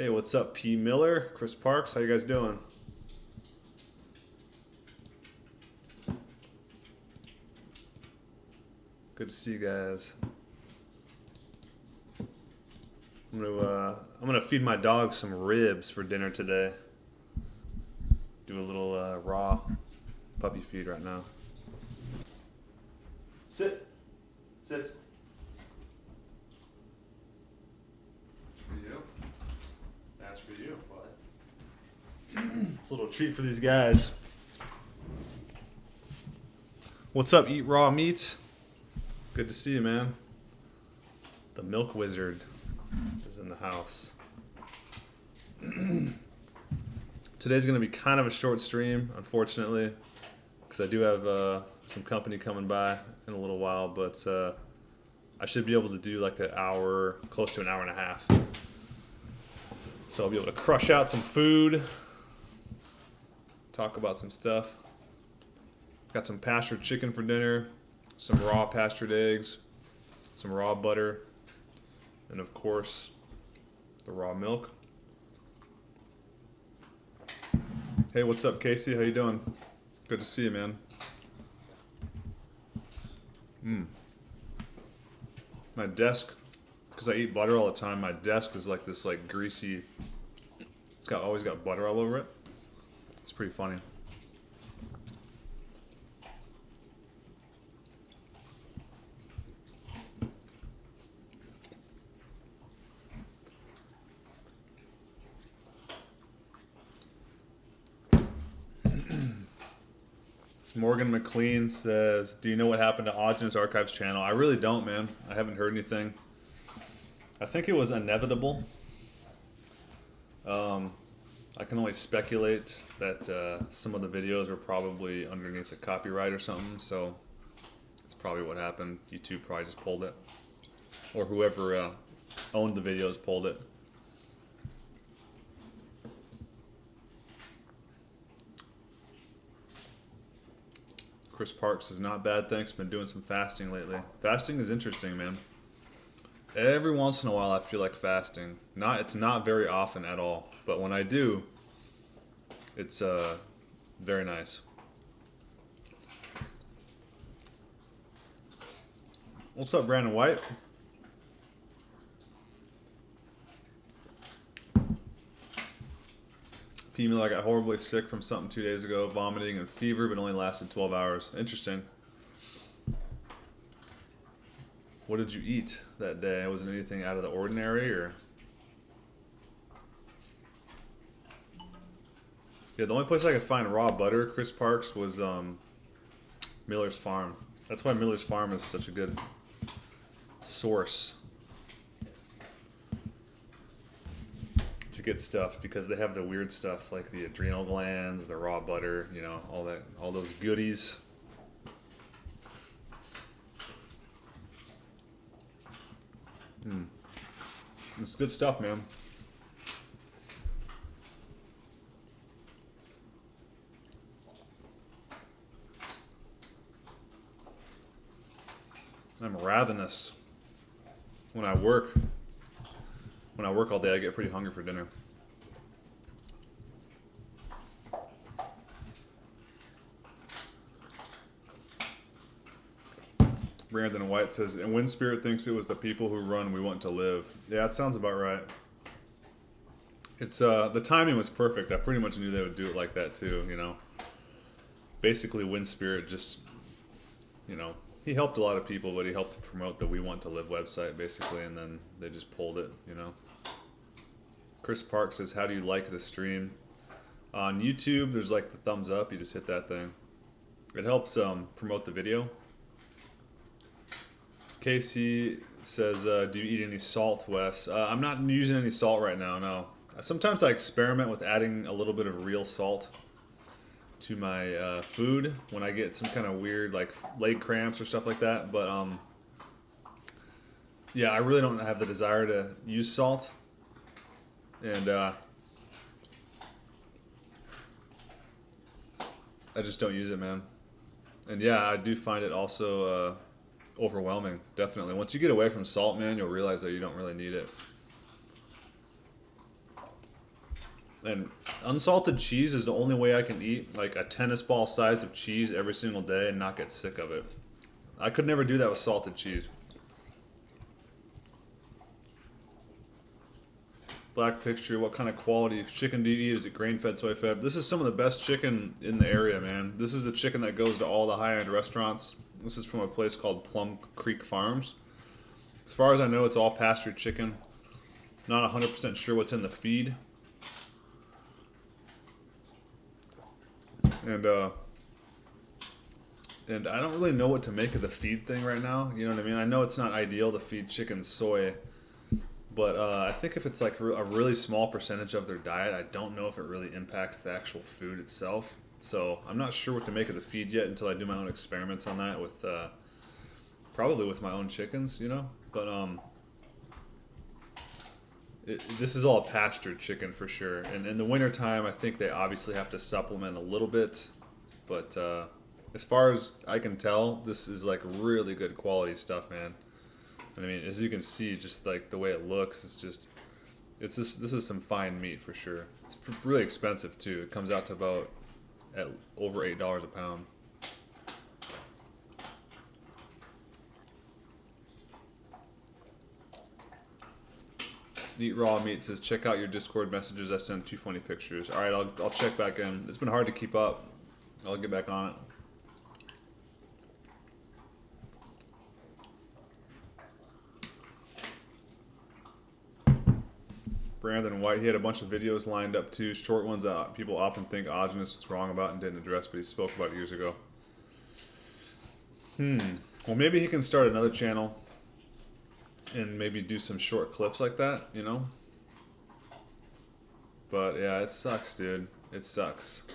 Hey, what's up, P. Miller, Chris Parks? How you guys doing? Good to see you guys. I'm gonna feed my dog some ribs for dinner today. Do a little raw puppy feed right now. Sit. Sit. That's for you. That's for you, bud. It's a little treat for these guys. What's up, Eat Raw Meat? Good to see you, man. The Milk Wizard is in the house. Today's going to be kind of a short stream, unfortunately, because I do have some company coming by in a little while, but I should be able to do like an hour, close to an hour and a half. So I'll be able to crush out some food, talk about some stuff. Got some pastured chicken for dinner, some raw pastured eggs, some raw butter, and of course, the raw milk. Hey, what's up, Casey? How you doing? Good to see you, man. My desk, because I eat butter all the time, my desk is like this like greasy, always got butter all over it. It's pretty funny. Morgan McLean says, do you know what happened to Augen's Archives channel? I really don't, man. I haven't heard anything. I think it was inevitable. I can only speculate that some of the videos were probably underneath the copyright or something, so that's probably what happened. YouTube probably just pulled it. Or whoever owned the videos pulled it. Chris Parks is not bad, thanks. Been doing some fasting lately. Fasting is interesting, man. Every once in a while I feel like fasting. It's not very often at all, but when I do, it's very nice. What's up, Brandon White? Female, I got horribly sick from something 2 days ago, vomiting and fever, but only lasted 12 hours. Interesting. What did you eat that day? Was it anything out of the ordinary, or? Yeah, the only place I could find raw butter, Chris Parks, was Miller's Farm. That's why Miller's Farm is such a good source to get stuff, because they have the weird stuff like the adrenal glands, the raw butter, you know, all those goodies. It's good stuff, man. I'm ravenous. When I work all day, I get pretty hungry for dinner. Brandon White says, and Wind Spirit thinks it was the people who run We Want to Live. Yeah, it sounds about right. It's the timing was perfect. I pretty much knew they would do it like that too, you know. Basically, Wind Spirit just, you know, he helped a lot of people, but he helped to promote the We Want to Live website, basically, and then they just pulled it, you know. Chris Park says, how do you like the stream? On YouTube, there's like the thumbs up. You just hit that thing. It helps promote the video. Casey says, do you eat any salt, Wes? I'm not using any salt right now, no. Sometimes I experiment with adding a little bit of real salt to my food when I get some kind of weird like leg cramps or stuff like that. But yeah, I really don't have the desire to use salt. And I just don't use it, man. And yeah, I do find it also overwhelming, definitely. Once you get away from salt, man, you'll realize that you don't really need it. And unsalted cheese is the only way I can eat like a tennis ball size of cheese every single day and not get sick of it. I could never do that with salted cheese. Black picture, what kind of quality chicken do you eat? Is it grain-fed, soy-fed? This is some of the best chicken in the area, man. This is the chicken that goes to all the high-end restaurants. This is from a place called Plum Creek Farms. As far as I know, it's all pastured chicken. Not 100% sure what's in the feed. And I don't really know what to make of the feed thing right now. You know what I mean? I know it's not ideal to feed chickens soy. But I think if it's like a really small percentage of their diet, I don't know if it really impacts the actual food itself. So I'm not sure what to make of the feed yet until I do my own experiments on that with probably with my own chickens, you know. But this is all pastured chicken for sure. And in the wintertime, I think they obviously have to supplement a little bit. But as far as I can tell, this is like really good quality stuff, man. I mean, as you can see, just like the way it looks, this is some fine meat for sure. It's really expensive too. It comes out to about at over $8 a pound. Eat raw meat says, check out your Discord messages. I sent 2 funny pictures. All right, I'll check back in. It's been hard to keep up. I'll get back on it. Brandon White, he had a bunch of videos lined up too, short ones that people often think Ogenus was wrong about and didn't address, but he spoke about years ago. Well, maybe he can start another channel and maybe do some short clips like that, you know? But yeah, it sucks, dude. It sucks.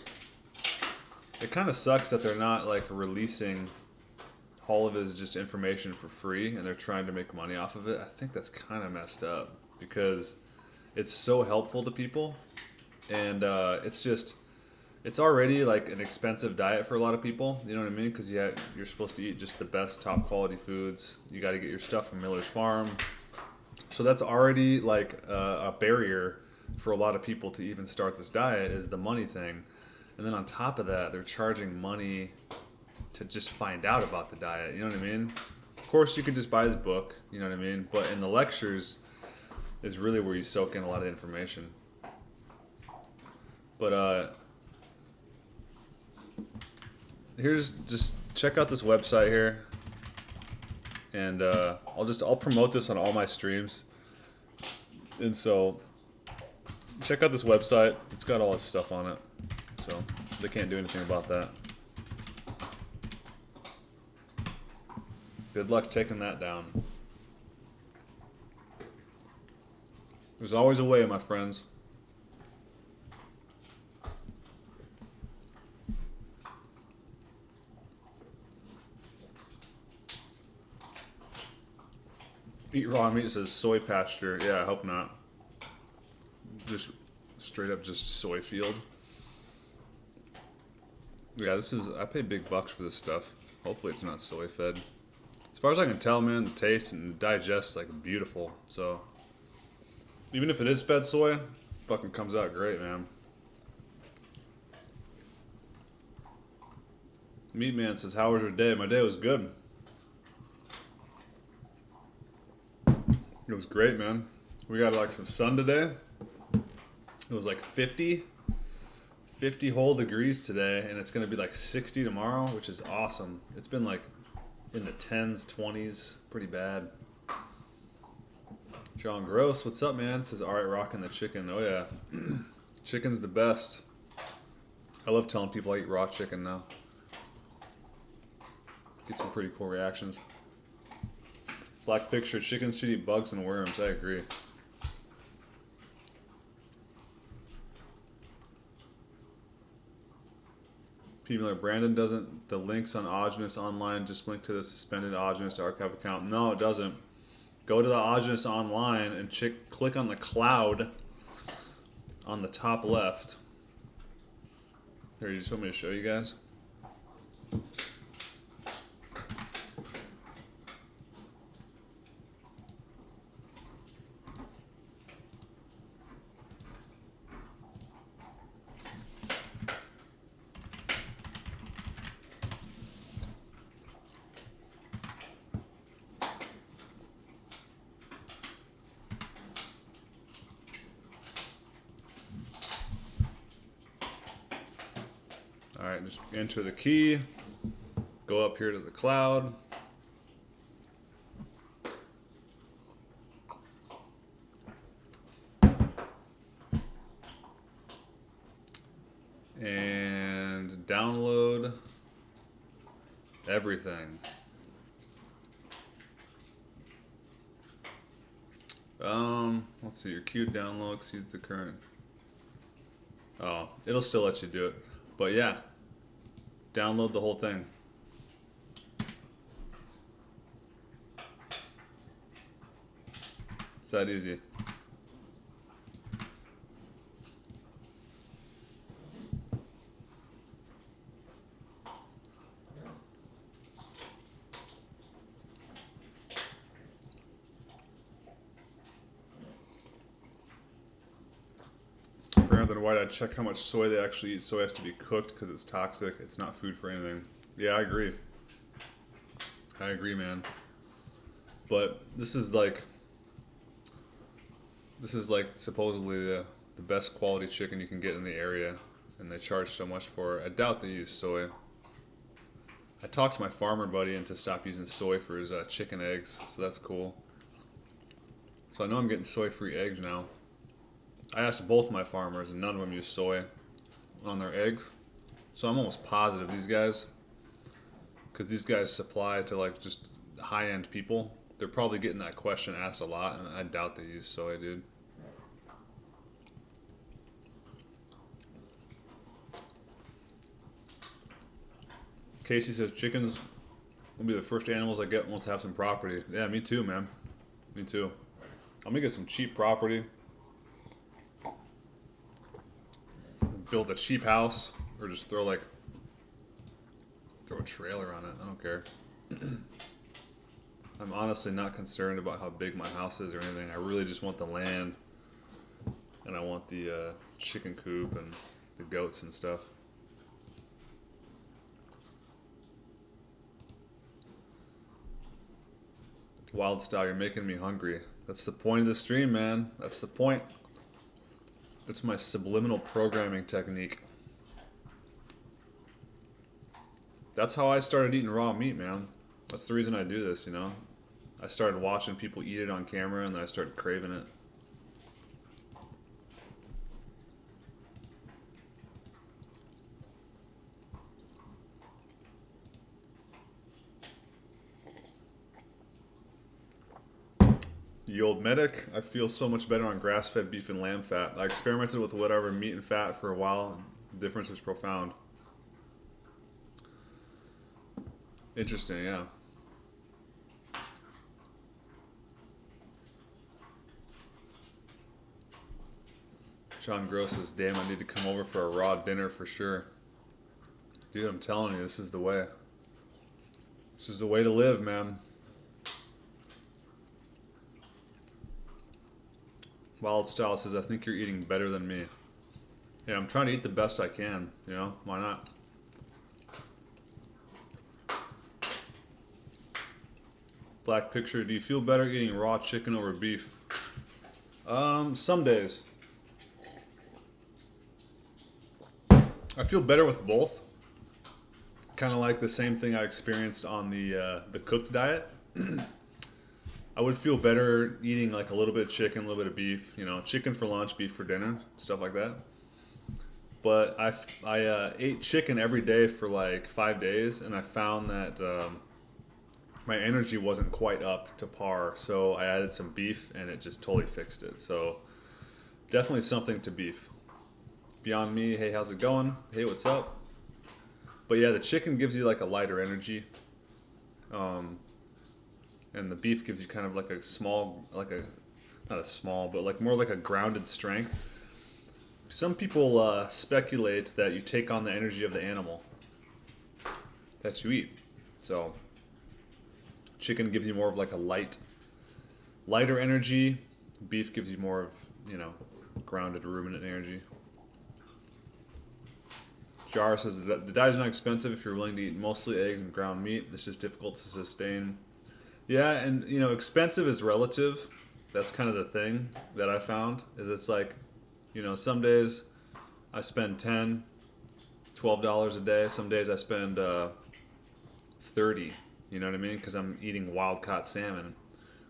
It kind of sucks that they're not like releasing all of his just information for free and they're trying to make money off of it. I think that's kind of messed up because it's so helpful to people, and it's already like an expensive diet for a lot of people. You know what I mean? Because you're supposed to eat just the best, top quality foods. You got to get your stuff from Miller's Farm, so that's already like a barrier for a lot of people to even start this diet is the money thing. And then on top of that, they're charging money to just find out about the diet. You know what I mean? Of course, you could just buy his book. You know what I mean? But in the lectures is really where you soak in a lot of information. But here's just check out this website here, and I'll promote this on all my streams. And so check out this website. It's got all this stuff on it, so they can't do anything about that. Good luck taking that down. There's always a way, my friends. Eat raw meat says soy pasture. Yeah, I hope not. Just straight up just soy field. Yeah, I pay big bucks for this stuff. Hopefully it's not soy fed. As far as I can tell, man, the taste and digest like beautiful. So even if it is fed soy, it fucking comes out great, man. Meat Man says, how was your day? My day was good. It was great, man. We got like some sun today. It was like 50 whole degrees today, and it's gonna be like 60 tomorrow, which is awesome. It's been like in the 10s, 20s, pretty bad. John Gross, what's up, man? Says, all right, rocking the chicken. Oh yeah, chicken's the best. I love telling people I eat raw chicken now. Get some pretty cool reactions. Black picture, chickens should eat bugs and worms. I agree. People like Brandon doesn't, the links on Ogenus online just link to the suspended Ogenus archive account. No, it doesn't. Go to the Ogenus online and click on the cloud on the top left. Here, you just want me to show you guys? All right, just enter the key. Go up here to the cloud. And download everything. Let's see, your queued download exceeds the current. Oh, it'll still let you do it. But yeah, download the whole thing. It's that easy. Brandon White, I'd check how much soy they actually eat. Soy has to be cooked because it's toxic. It's not food for anything. Yeah, I agree. I agree, man. But this is like supposedly the best quality chicken you can get in the area, and they charge so much for it. I doubt they use soy. I talked my farmer buddy into stop using soy for his chicken eggs, so that's cool. So I know I'm getting soy-free eggs now. I asked both my farmers, and none of them use soy on their eggs. So I'm almost positive these guys, because these guys supply to like just high-end people, they're probably getting that question asked a lot, and I doubt they use soy, dude. Casey says chickens will be the first animals I get once I have some property. Yeah, me too, man. Me too. I'm gonna get some cheap property. Build a cheap house, or just throw a trailer on it. I don't care. I'm honestly not concerned about how big my house is or anything. I really just want the land, and I want the chicken coop and the goats and stuff. Wild style, you're making me hungry. That's the point of the stream, man. That's the point. It's my subliminal programming technique. That's how I started eating raw meat, man. That's the reason I do this, you know? I started watching people eat it on camera, and then I started craving it. The old medic, I feel so much better on grass-fed beef and lamb fat. I experimented with whatever meat and fat for a while. The difference is profound. Interesting, yeah. John Gross says, damn, I need to come over for a raw dinner for sure. Dude, I'm telling you, this is the way. This is the way to live, man. Wild Style says, I think you're eating better than me. Yeah, I'm trying to eat the best I can, you know? Why not? Black Picture, do you feel better eating raw chicken over beef? Some days. I feel better with both. Kind of like the same thing I experienced on the cooked diet. I would feel better eating like a little bit of chicken, a little bit of beef, you know, chicken for lunch, beef for dinner, stuff like that. But I ate chicken every day for like 5 days, and I found that my energy wasn't quite up to par. So I added some beef, and it just totally fixed it. So definitely something to beef. Beyond Me, hey, how's it going? Hey, what's up? But yeah, the chicken gives you like a lighter energy. And the beef gives you kind of like a small, not a small, but like more like a grounded strength. Some people speculate that you take on the energy of the animal that you eat. So chicken gives you more of like a lighter energy. Beef gives you more of, you know, grounded ruminant energy. Jar says the diet is not expensive if you're willing to eat mostly eggs and ground meat. It's just difficult to sustain. Yeah, and you know, expensive is relative. That's kind of the thing that I found, is it's like, you know, some days I spend 10, $12 a day. Some days I spend 30. You know what I mean? Because I'm eating wild caught salmon.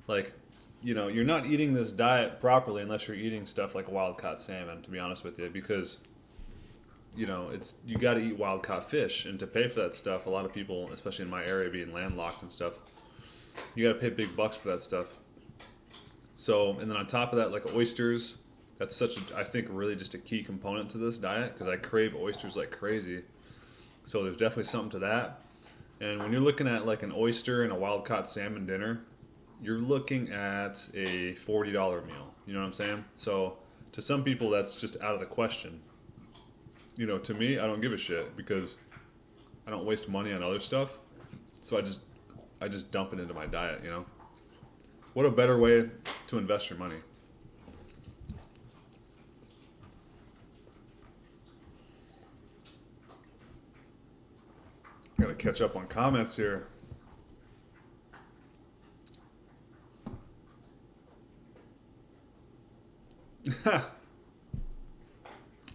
Like, you know, you're not eating this diet properly unless you're eating stuff like wild caught salmon. To be honest with you, because you know, you got to eat wild caught fish, and to pay for that stuff, a lot of people, especially in my area, being landlocked and stuff, you got to pay big bucks for that stuff. So, and then on top of that, like oysters, that's such a, I think, really just a key component to this diet because I crave oysters like crazy. So there's definitely something to that. And when you're looking at like an oyster and a wild caught salmon dinner, you're looking at a $40 meal. You know what I'm saying? So to some people, that's just out of the question. You know, to me, I don't give a shit because I don't waste money on other stuff. So I just dump it into my diet, you know? What a better way to invest your money. Gotta catch up on comments here.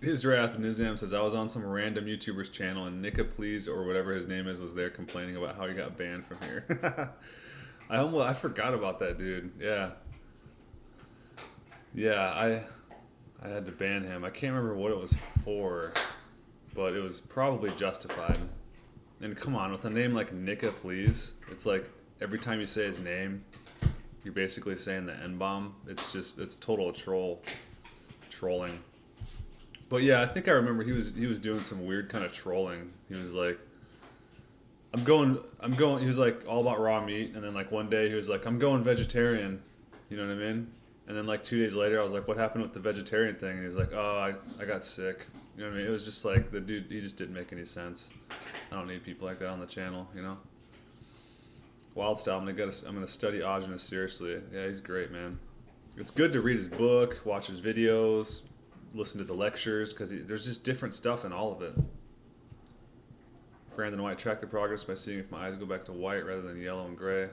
Israth Nizam says, I was on some random YouTuber's channel and Nika Please, or whatever his name is, was there complaining about how he got banned from here. I forgot about that dude. Yeah. Yeah, I had to ban him. I can't remember what it was for, but it was probably justified. And come on, with a name like Nika Please, it's like every time you say his name, you're basically saying the N-bomb. It's total trolling. But yeah, I think I remember he was doing some weird kind of trolling. He was like, I'm going, he was like all about raw meat. And then like one day he was like, I'm going vegetarian. You know what I mean? And then like 2 days later, I was like, what happened with the vegetarian thing? And he was like, oh, I got sick. You know what I mean? It was just like the dude, he just didn't make any sense. I don't need people like that on the channel, you know? Wild Style, I'm gonna study Augenis seriously. Yeah, he's great, man. It's good to read his book, watch his videos, listen to the lectures, because there's just different stuff in all of it. Brandon White, track the progress by seeing if my eyes go back to white rather than yellow and gray.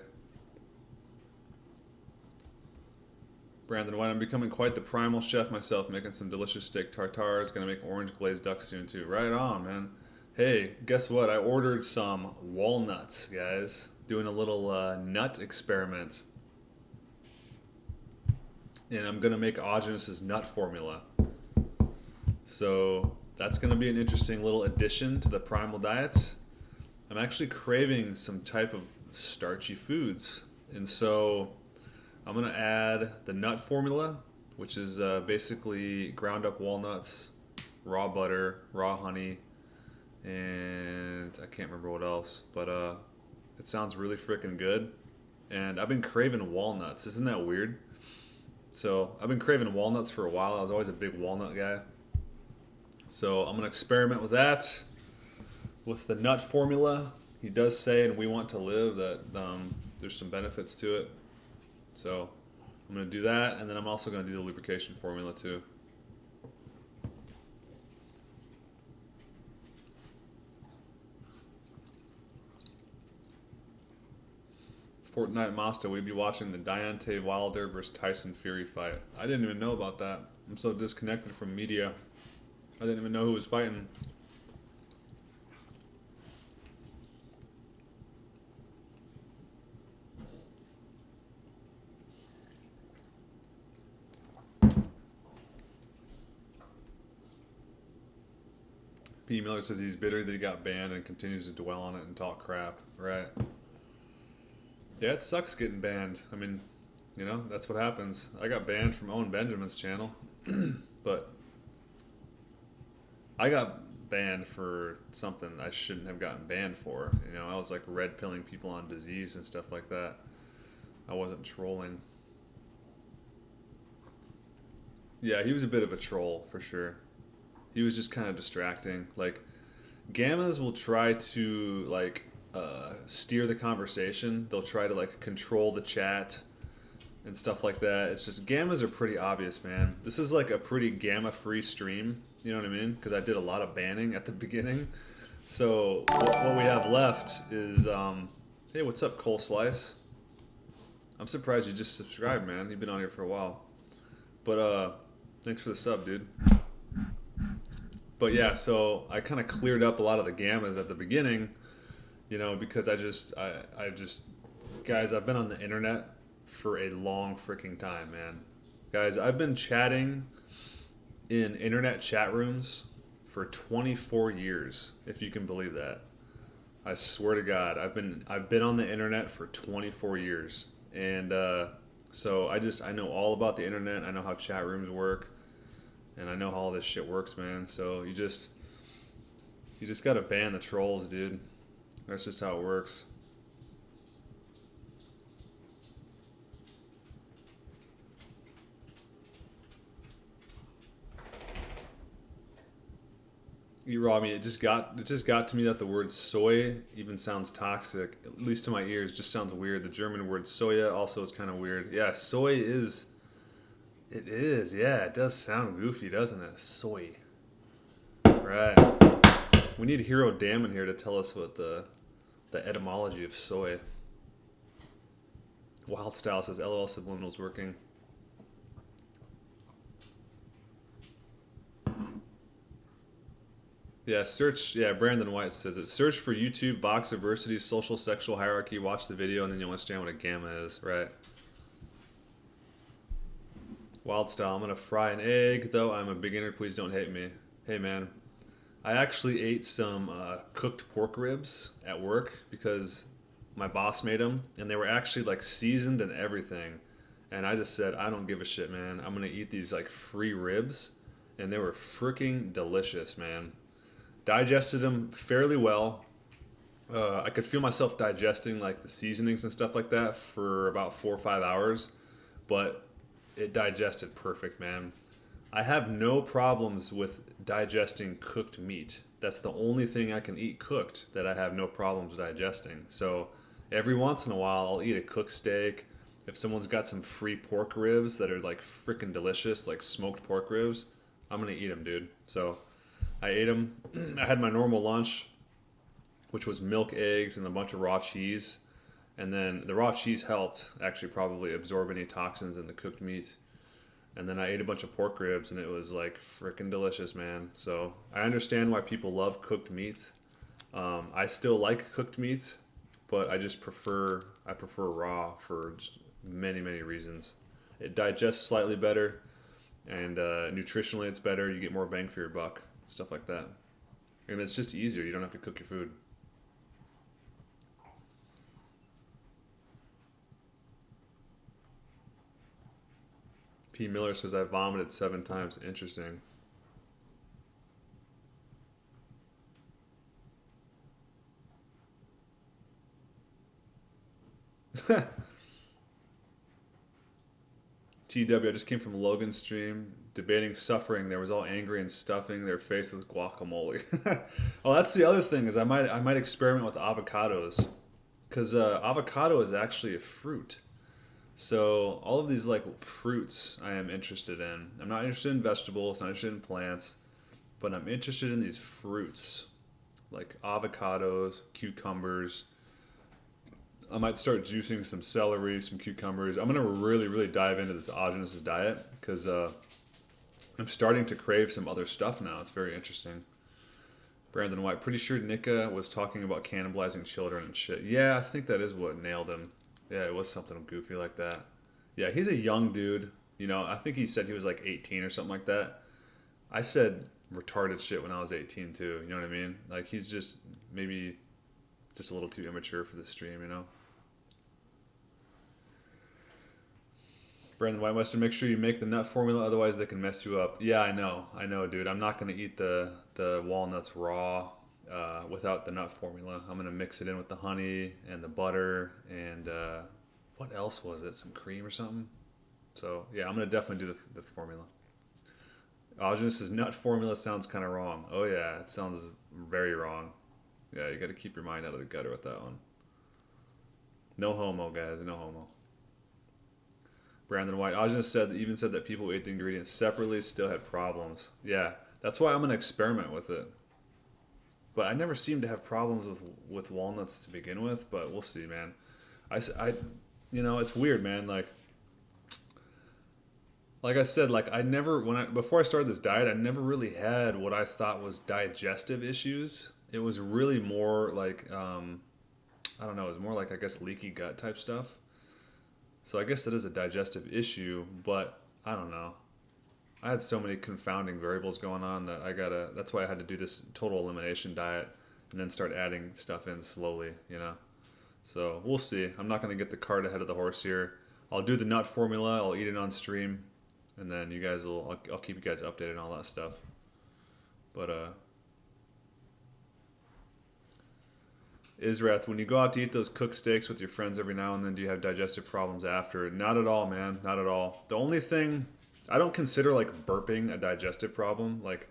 Brandon White, I'm becoming quite the primal chef myself, making some delicious steak tartare. Gonna make orange glazed duck soon too. Right on, man. Hey, guess what? I ordered some walnuts, guys. Doing a little nut experiment. And I'm gonna make Augenis' nut formula. So that's gonna be an interesting little addition to the Primal diet. I'm actually craving some type of starchy foods. And so I'm gonna add the nut formula, which is basically ground up walnuts, raw butter, raw honey, and I can't remember what else, but it sounds really freaking good. And I've been craving walnuts. Isn't that weird? So I've been craving walnuts for a while. I was always a big walnut guy. So I'm gonna experiment with that, with the nut formula. He does say in We Want to Live that there's some benefits to it. So I'm going to do that, and then I'm also going to do the lubrication formula too. Fortnite Master, we'd be watching the Deontay Wilder versus Tyson Fury fight. I didn't even know about that. I'm so disconnected from media. I didn't even know who was fighting. P. Miller says he's bitter that he got banned and continues to dwell on it and talk crap. Right. Yeah, it sucks getting banned. I mean, you know, that's what happens. I got banned from Owen Benjamin's channel, but I got banned for something I shouldn't have gotten banned for. You know, I was like red pilling people on disease and stuff like that. I wasn't trolling. Yeah, he was a bit of a troll for sure. He was just kind of distracting. Like, gammas will try to like steer the conversation. They'll try to like control the chat and stuff like that. It's just gammas are pretty obvious, man. This is like a pretty gamma-free stream. You know what I mean? Because I did a lot of banning at the beginning. So what we have left is, hey, what's up, Cole Slice? I'm surprised you just subscribed, man. You've been on here for a while. But thanks for the sub, dude. But yeah, so I kind of cleared up a lot of the gammas at the beginning, because I just, guys, I've been on the internet for a long freaking time, man. Guys, I've been chatting in internet chat rooms for 24 years, if you can believe that. I swear to God, I've been on the internet for 24 years, and so I know all about the internet. I know how chat rooms work, and I know how all this shit works, man. So you just gotta ban the trolls, dude. That's just how it works. You raw me. It just got to me that the word soy even sounds toxic, at least to my ears. Just sounds weird. The German word soya also is kind of weird. Yeah, soy is. It is. Yeah, it does sound goofy, doesn't it? Soy. Right. We need Hero Damon here to tell us what the etymology of soy. Wild Style says LOL subliminals working. Yeah, search. Yeah, Brandon White says it. Search for YouTube box diversity, social sexual hierarchy. Watch the video, and then you'll understand what a gamma is, right? Wild Style. I'm gonna fry an egg, though. I'm a beginner. Please don't hate me. Hey, man. I actually ate some cooked pork ribs at work because my boss made them, and they were actually like seasoned and everything. And I just said, I don't give a shit, man. I'm gonna eat these like free ribs, and they were freaking delicious, man. Digested them fairly well. I could feel myself digesting like the seasonings and stuff like that for about 4 or 5 hours, but it digested perfect, man. I have no problems with digesting cooked meat. That's the only thing I can eat cooked that I have no problems digesting. So every once in a while, I'll eat a cooked steak. If someone's got some free pork ribs that are like freaking delicious, like smoked pork ribs, I'm gonna eat them, dude. So I ate them. I had my normal lunch, which was milk, eggs, and a bunch of raw cheese. And then the raw cheese helped actually probably absorb any toxins in the cooked meat. And then I ate a bunch of pork ribs, and it was like freaking delicious, man. So I understand why people love cooked meat. I still like cooked meat, but I prefer raw for just many, many reasons. It digests slightly better, and nutritionally it's better. You get more bang for your buck, stuff like that. And it's just easier. You don't have to cook your food. P. Miller says, I vomited 7 times. Interesting. TW, I just came from Logan's stream debating suffering. They was all angry and stuffing their face with guacamole. Oh, that's the other thing is I might experiment with avocados because avocado is actually a fruit. So all of these like fruits I am interested in. I'm not interested in vegetables, not interested in plants, but I'm interested in these fruits like avocados, cucumbers. I might start juicing some celery, some cucumbers. I'm gonna really, really dive into this autogenous diet because I'm starting to crave some other stuff now. It's very interesting. Brandon White, pretty sure Nika was talking about cannibalizing children and shit. Yeah, I think that is what nailed him. Yeah, it was something goofy like that. Yeah, he's a young dude. I think he said he was like 18 or something like that. I said retarded shit when I was 18 too. You know what I mean? Like he's just maybe just a little too immature for the stream. Brandon Whitewester, make sure you make the nut formula, otherwise they can mess you up. Yeah, I know, dude. I'm not gonna eat the walnuts raw without the nut formula. I'm gonna mix it in with the honey and the butter and what else was it? Some cream or something. So yeah, I'm gonna definitely do the formula. Autogenous' nut formula sounds kind of wrong. Oh yeah, it sounds very wrong. Yeah, you got to keep your mind out of the gutter with that one. No homo, guys. No homo. Brandon White. Even said that people who ate the ingredients separately still had problems. Yeah, that's why I'm gonna experiment with it. But I never seem to have problems with walnuts to begin with. But we'll see, man. It's weird, man. Like like I said, like I never before I started this diet, I never really had what I thought was digestive issues. It was really more like I don't know, it was more like I guess leaky gut type stuff. So I guess it is a digestive issue, but I don't know. I had so many confounding variables going on that that's why I had to do this total elimination diet and then start adding stuff in slowly, you know. So we'll see. I'm not going to get the cart ahead of the horse here. I'll do the nut formula. I'll eat it on stream, and then you guys will. I'll keep you guys updated on all that stuff. But Israth, when you go out to eat those cooked steaks with your friends every now and then, do you have digestive problems after? Not at all, man. Not at all. The only thing I don't consider like burping a digestive problem. Like,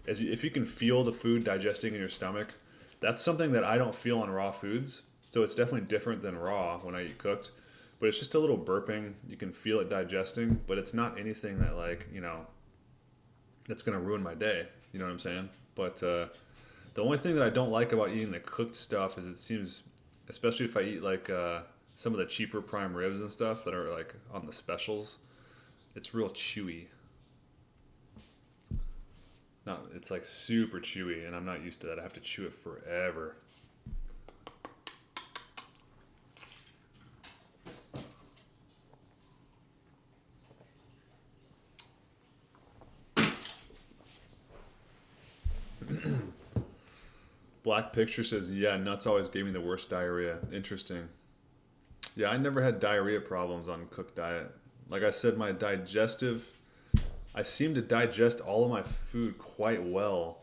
if you can feel the food digesting in your stomach, that's something that I don't feel on raw foods. So it's definitely different than raw when I eat cooked. But it's just a little burping. You can feel it digesting, but it's not anything that like, you know, that's going to ruin my day. You know what I'm saying? But the only thing that I don't like about eating the cooked stuff is it seems, especially if I eat like some of the cheaper prime ribs and stuff that are like on the specials, it's real chewy. No, it's like super chewy, and I'm not used to that. I have to chew it forever. Black Picture says, yeah, nuts always gave me the worst diarrhea. Interesting. Yeah, I never had diarrhea problems on cooked diet. Like I said, I seem to digest all of my food quite well.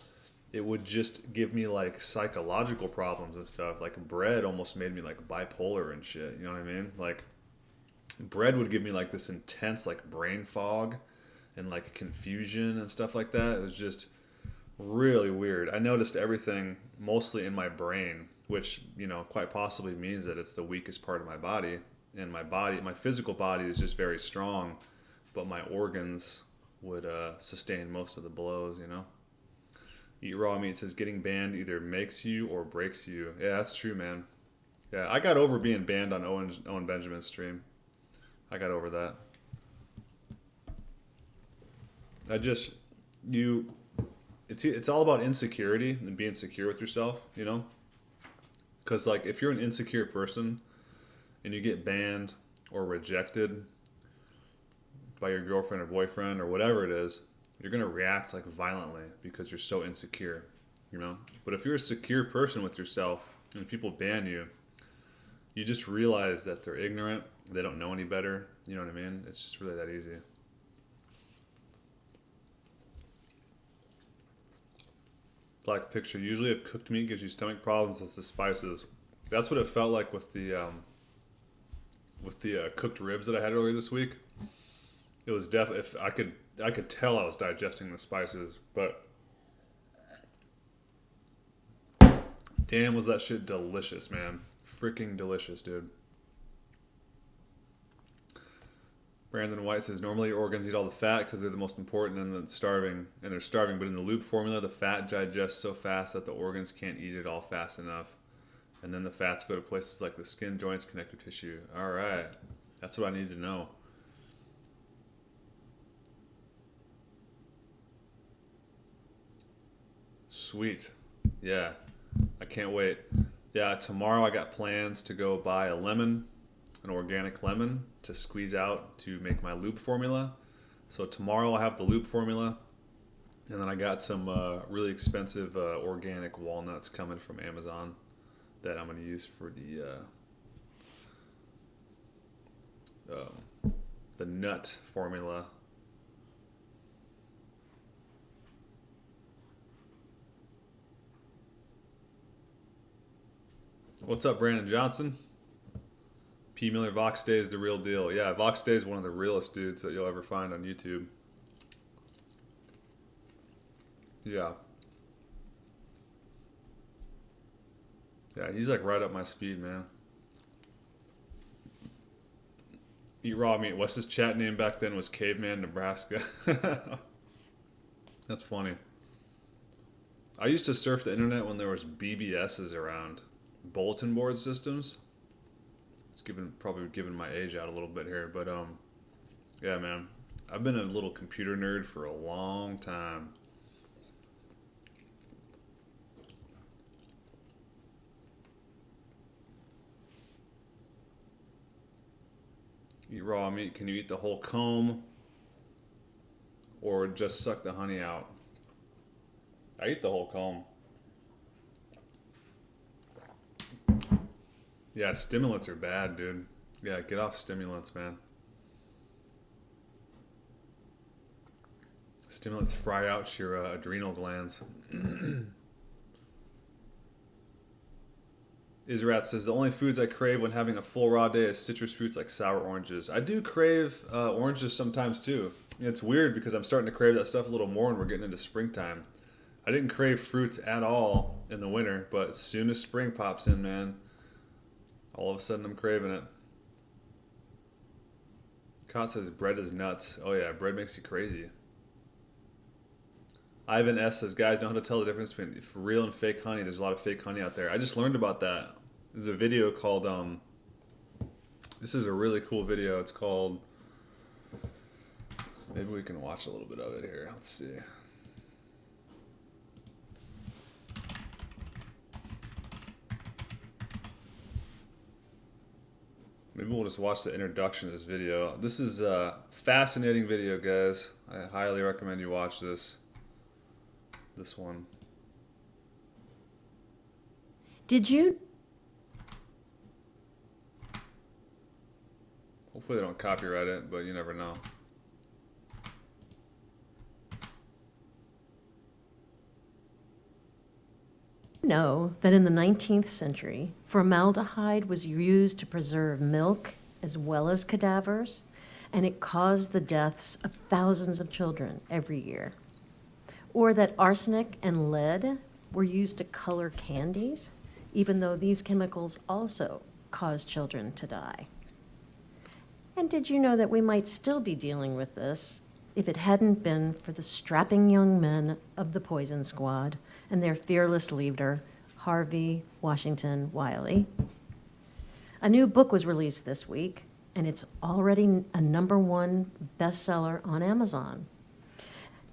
It would just give me like psychological problems and stuff. Like bread almost made me like bipolar and shit. You know what I mean? Like bread would give me like this intense like brain fog and like confusion and stuff like that. It was just really weird. I noticed everything mostly in my brain, which, you know, quite possibly means that it's the weakest part of my body. And my physical body is just very strong, but my organs would sustain most of the blows, you know. Eat raw meat says getting banned either makes you or breaks you. Yeah, that's true, man. Yeah, I got over being banned on Owen Benjamin's stream. I got over that. I just you it's all about insecurity and being secure with yourself, you know? Cuz like if you're an insecure person and you get banned or rejected by your girlfriend or boyfriend or whatever it is, you're going to react like violently because you're so insecure, you know? But if you're a secure person with yourself and people ban you, you just realize that they're ignorant, they don't know any better, you know what I mean? It's just really that easy. Black Picture, usually if cooked meat gives you stomach problems, it's the spices. That's what it felt like with the cooked ribs that I had earlier this week. It was definitely, if I could tell I was digesting the spices, but damn, was that shit delicious, man. Freaking delicious, dude. Brandon White says, normally your organs eat all the fat because they're the most important and they're starving, but in the loop formula, the fat digests so fast that the organs can't eat it all fast enough. And then the fats go to places like the skin, joints, connective tissue. All right. That's what I need to know. Sweet. Yeah. I can't wait. Yeah, tomorrow I got plans to go buy a lemon, an organic lemon, to squeeze out to make my loop formula. So tomorrow I'll have the loop formula. And then I got some really expensive organic walnuts coming from Amazon that I'm going to use for the nut formula. What's up, Brandon Johnson? P. Miller, Vox Day is the real deal. Yeah, Vox Day is one of the realest dudes that you'll ever find on YouTube. Yeah. Yeah, he's like right up my speed, man. Eat raw meat. What's his chat name back then was Caveman Nebraska. That's funny. I used to surf the internet when there was BBSs around. Bulletin board systems. It's probably giving my age out a little bit here, but yeah, man. I've been a little computer nerd for a long time. Eat raw meat. Can you eat the whole comb or just suck the honey out? I eat the whole comb. Yeah, stimulants are bad, dude. Yeah, get off stimulants, man. Stimulants fry out your adrenal glands. Israt says, the only foods I crave when having a full raw day is citrus fruits like sour oranges. I do crave oranges sometimes too. It's weird because I'm starting to crave that stuff a little more when we're getting into springtime. I didn't crave fruits at all in the winter, but as soon as spring pops in, man, all of a sudden I'm craving it. Cot says, bread is nuts. Oh yeah, bread makes you crazy. Ivan S says, guys, know how to tell the difference between real and fake honey. There's a lot of fake honey out there. I just learned about that. There's a video called, this is a really cool video. It's called, maybe we can watch a little bit of it here. Let's see. Maybe we'll just watch the introduction to this video. This is a fascinating video, guys. I highly recommend you watch this. This one. Did you Hopefully they don't copyright it, but you never know. know that in the 19th century, formaldehyde was used to preserve milk as well as cadavers, and it caused the deaths of thousands of children every year? Or that arsenic and lead were used to color candies, even though these chemicals also cause children to die? And did you know that we might still be dealing with this if it hadn't been for the strapping young men of the Poison Squad and their fearless leader, Harvey Washington Wiley? A new book was released this week, and it's already a #1 bestseller on Amazon.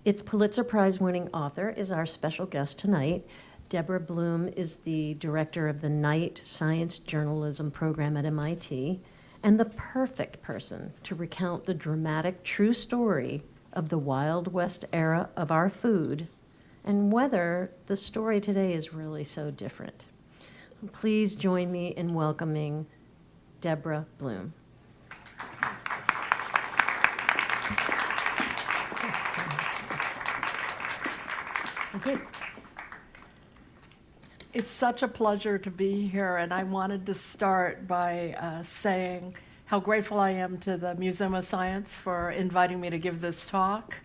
Its Pulitzer Prize-winning author is our special guest tonight. Deborah Bloom is the director of the Knight Science Journalism program at MIT, and the perfect person to recount the dramatic true story of the Wild West era of our food and whether the story today is really so different. Please join me in welcoming Deborah Bloom. Okay. It's such a pleasure to be here, and I wanted to start by saying how grateful I am to the Museum of Science for inviting me to give this talk.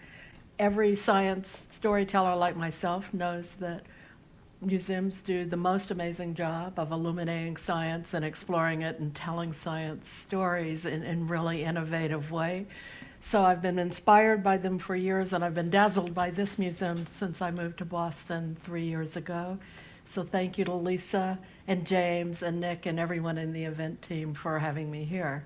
Every science storyteller like myself knows that museums do the most amazing job of illuminating science and exploring it and telling science stories in really innovative way. So I've been inspired by them for years, and I've been dazzled by this museum since I moved to Boston 3 years ago. So thank you to Lisa and James and Nick and everyone in the event team for having me here.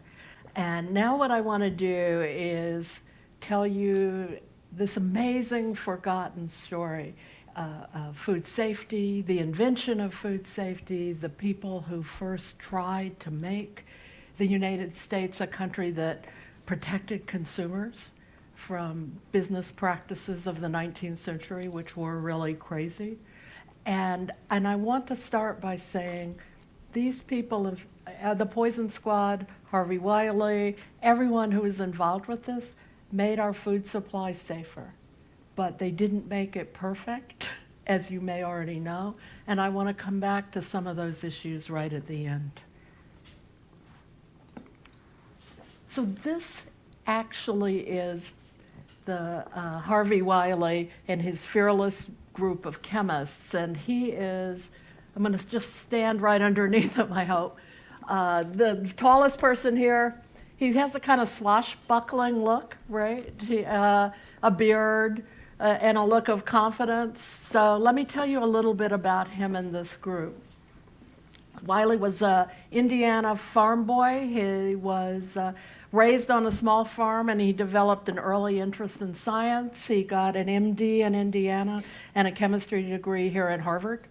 And now what I want to do is tell you this amazing forgotten story of food safety, the invention of food safety, the people who first tried to make the United States a country that protected consumers from business practices of the 19th century, which were really crazy. And I want to start by saying these people, the Poison Squad, Harvey Wiley, everyone who was involved with this, made our food supply safer. But they didn't make it perfect, as you may already know. And I want to come back to some of those issues right at the end. So this actually is the Harvey Wiley and his fearless group of chemists, and he is, I'm going to just stand right underneath him, I hope. The tallest person here, he has a kind of swashbuckling look, right? A beard and a look of confidence. So let me tell you a little bit about him and this group. Wiley was an Indiana farm boy. He was raised on a small farm, and he developed an early interest in science. He got an MD in Indiana and a chemistry degree here at Harvard.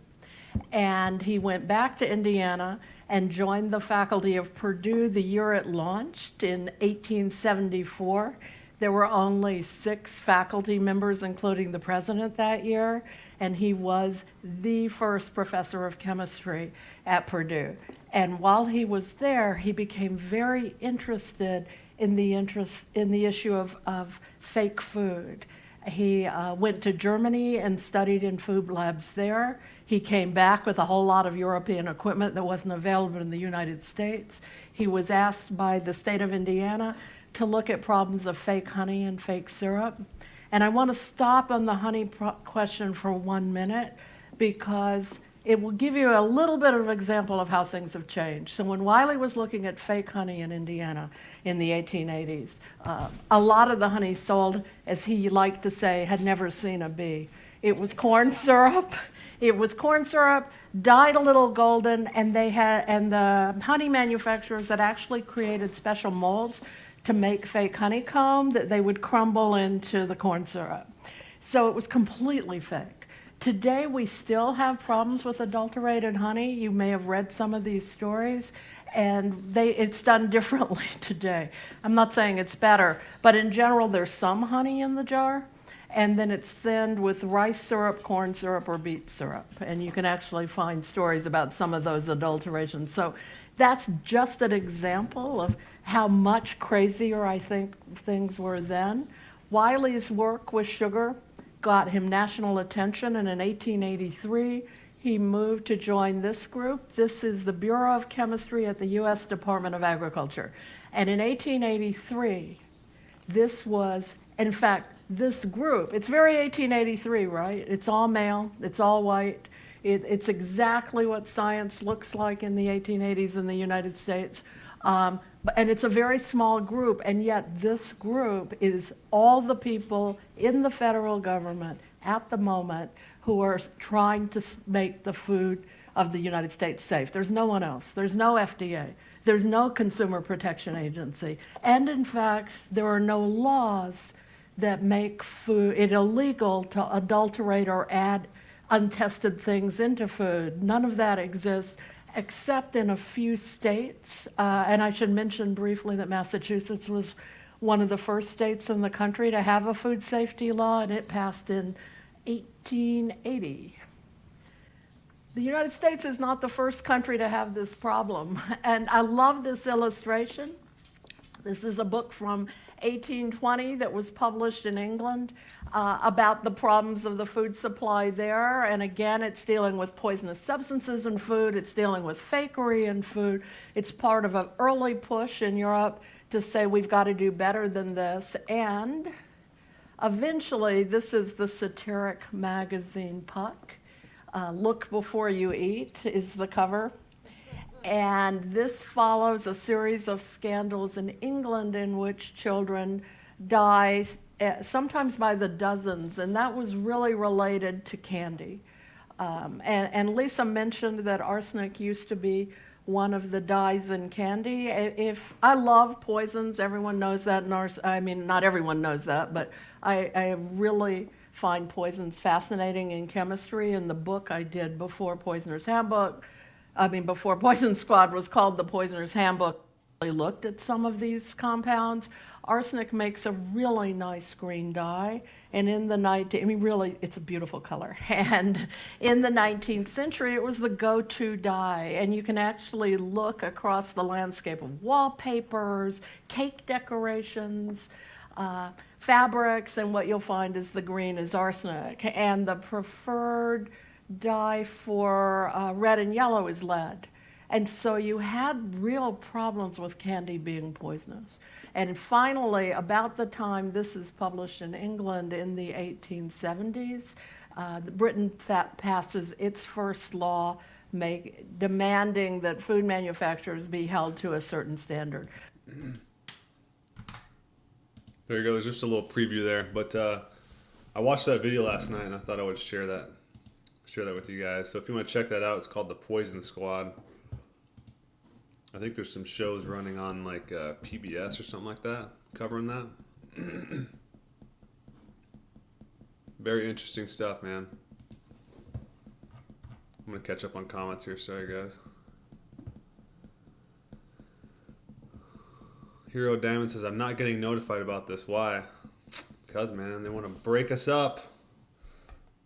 And he went back to Indiana and joined the faculty of Purdue the year it launched in 1874. There were only 6 faculty members, including the president that year, and he was the first professor of chemistry at Purdue. And while he was there, he became very interested in the issue of fake food. He went to Germany and studied in food labs there. He came back with a whole lot of European equipment that wasn't available in the United States. He was asked by the state of Indiana to look at problems of fake honey and fake syrup. And I want to stop on the honey question for 1 minute because it will give you a little bit of an example of how things have changed. So when Wiley was looking at fake honey in Indiana in the 1880s, a lot of the honey sold, as he liked to say, had never seen a bee. It was corn syrup. It was corn syrup, dyed a little golden, and the honey manufacturers had actually created special molds to make fake honeycomb that they would crumble into the corn syrup. So it was completely fake. Today, we still have problems with adulterated honey. You may have read some of these stories, and it's done differently today. I'm not saying it's better, but in general, there's some honey in the jar, and then it's thinned with rice syrup, corn syrup, or beet syrup. And you can actually find stories about some of those adulterations. So that's just an example of how much crazier I think things were then. Wiley's work with sugar got him national attention, and in 1883, he moved to join this group. This is the Bureau of Chemistry at the U.S. Department of Agriculture. And in 1883, this was, in fact, this group, it's very 1883, right? It's all male, it's all white. It's exactly what science looks like in the 1880s in the United States. And it's a very small group, and yet this group is all the people in the federal government at the moment who are trying to make the food of the United States safe. There's no one else. There's no FDA. There's no Consumer Protection Agency. And in fact, there are no laws that make it illegal to adulterate or add untested things into food. None of that exists except in a few states. And I should mention briefly that Massachusetts was one of the first states in the country to have a food safety law, and it passed in 1880. The United States is not the first country to have this problem. And I love this illustration. This is a book from 1820 that was published in England about the problems of the food supply there. And again, it's dealing with poisonous substances in food. It's dealing with fakery in food. It's part of an early push in Europe to say we've got to do better than this. And eventually, this is the satiric magazine Puck. Look Before You Eat is the cover. And this follows a series of scandals in England in which children die, sometimes by the dozens, and that was really related to candy. And Lisa mentioned that arsenic used to be one of the dyes in candy. If I love poisons, everyone knows that. I mean, not everyone knows that, but I really find poisons fascinating in chemistry. In the book I did before before Poison Squad was called the Poisoner's Handbook, I looked at some of these compounds. Arsenic makes a really nice green dye, and in the really, it's a beautiful color. And in the 19th century, it was the go-to dye, and you can actually look across the landscape of wallpapers, cake decorations, fabrics, and what you'll find is the green is arsenic, and the preferred dye for red and yellow is lead. And so you had real problems with candy being poisonous. And finally, about the time this is published in England in the 1870s, Britain passes its first law demanding that food manufacturers be held to a certain standard. There you go. There's just a little preview there. But I watched that video last night, and I thought I would share that with you guys. So if you want to check that out, it's called The Poison Squad. I think there's some shows running on like PBS or something like that, covering that. Very interesting stuff, man. I'm gonna catch up on comments here. Sorry, guys. Hero Diamond says, I'm not getting notified about this. Why? Because, man, they want to break us up.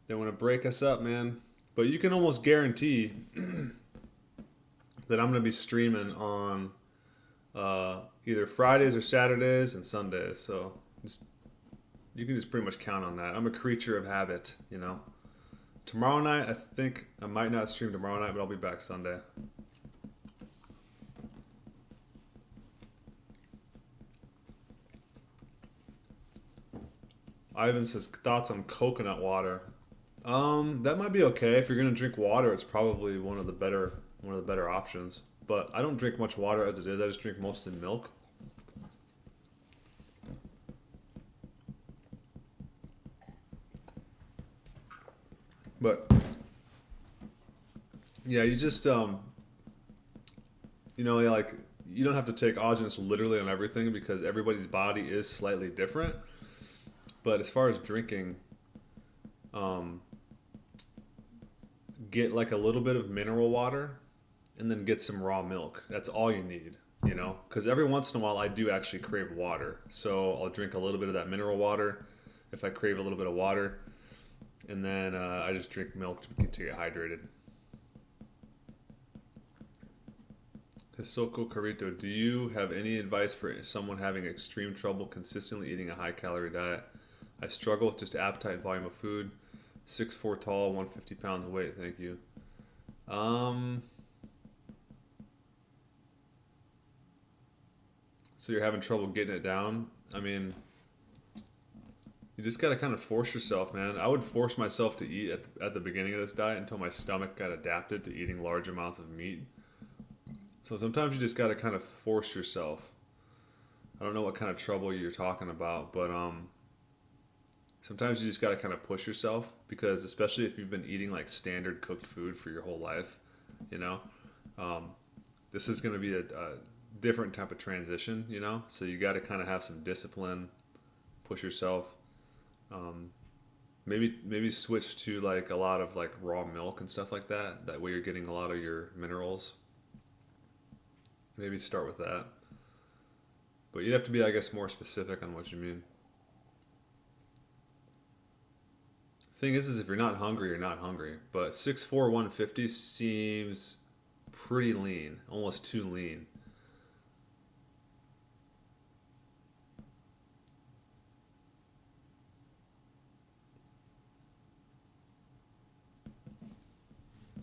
They want to break us up, man. But you can almost guarantee that I'm going to be streaming on either Fridays or Saturdays and Sundays. So you can just pretty much count on that. I'm a creature of habit, you know. Tomorrow night, I think I might not stream tomorrow night, but I'll be back Sunday. Ivan says, thoughts on coconut water. That might be okay. If you're gonna drink water, it's probably one of the better options. But I don't drink much water as it is. I just drink mostly milk. But yeah, you just you know, like, you don't have to take ogenus literally on everything because everybody's body is slightly different. But as far as drinking, get like a little bit of mineral water and then get some raw milk. That's all you need, you know, because every once in a while I do actually crave water. So I'll drink a little bit of that mineral water if I crave a little bit of water. And then I just drink milk to get hydrated. Hisoko Carito, do you have any advice for someone having extreme trouble consistently eating a high-calorie diet? I struggle with just appetite and volume of food. 6'4" tall, 150 pounds of weight. Thank you. So you're having trouble getting it down? I mean, you just gotta kind of force yourself, man. I would force myself to eat at the beginning of this diet until my stomach got adapted to eating large amounts of meat. So sometimes you just gotta kind of force yourself. I don't know what kind of trouble you're talking about, but sometimes you just gotta kind of push yourself, because especially if you've been eating like standard cooked food for your whole life, you know, this is gonna be a different type of transition, you know. So you got to kind of have some discipline, push yourself. Maybe switch to like a lot of like raw milk and stuff like that. That way you're getting a lot of your minerals. Maybe start with that. But you'd have to be, I guess, more specific on what you mean. Thing is if you're not hungry, you're not hungry. But 6'4", 150 seems pretty lean, almost too lean.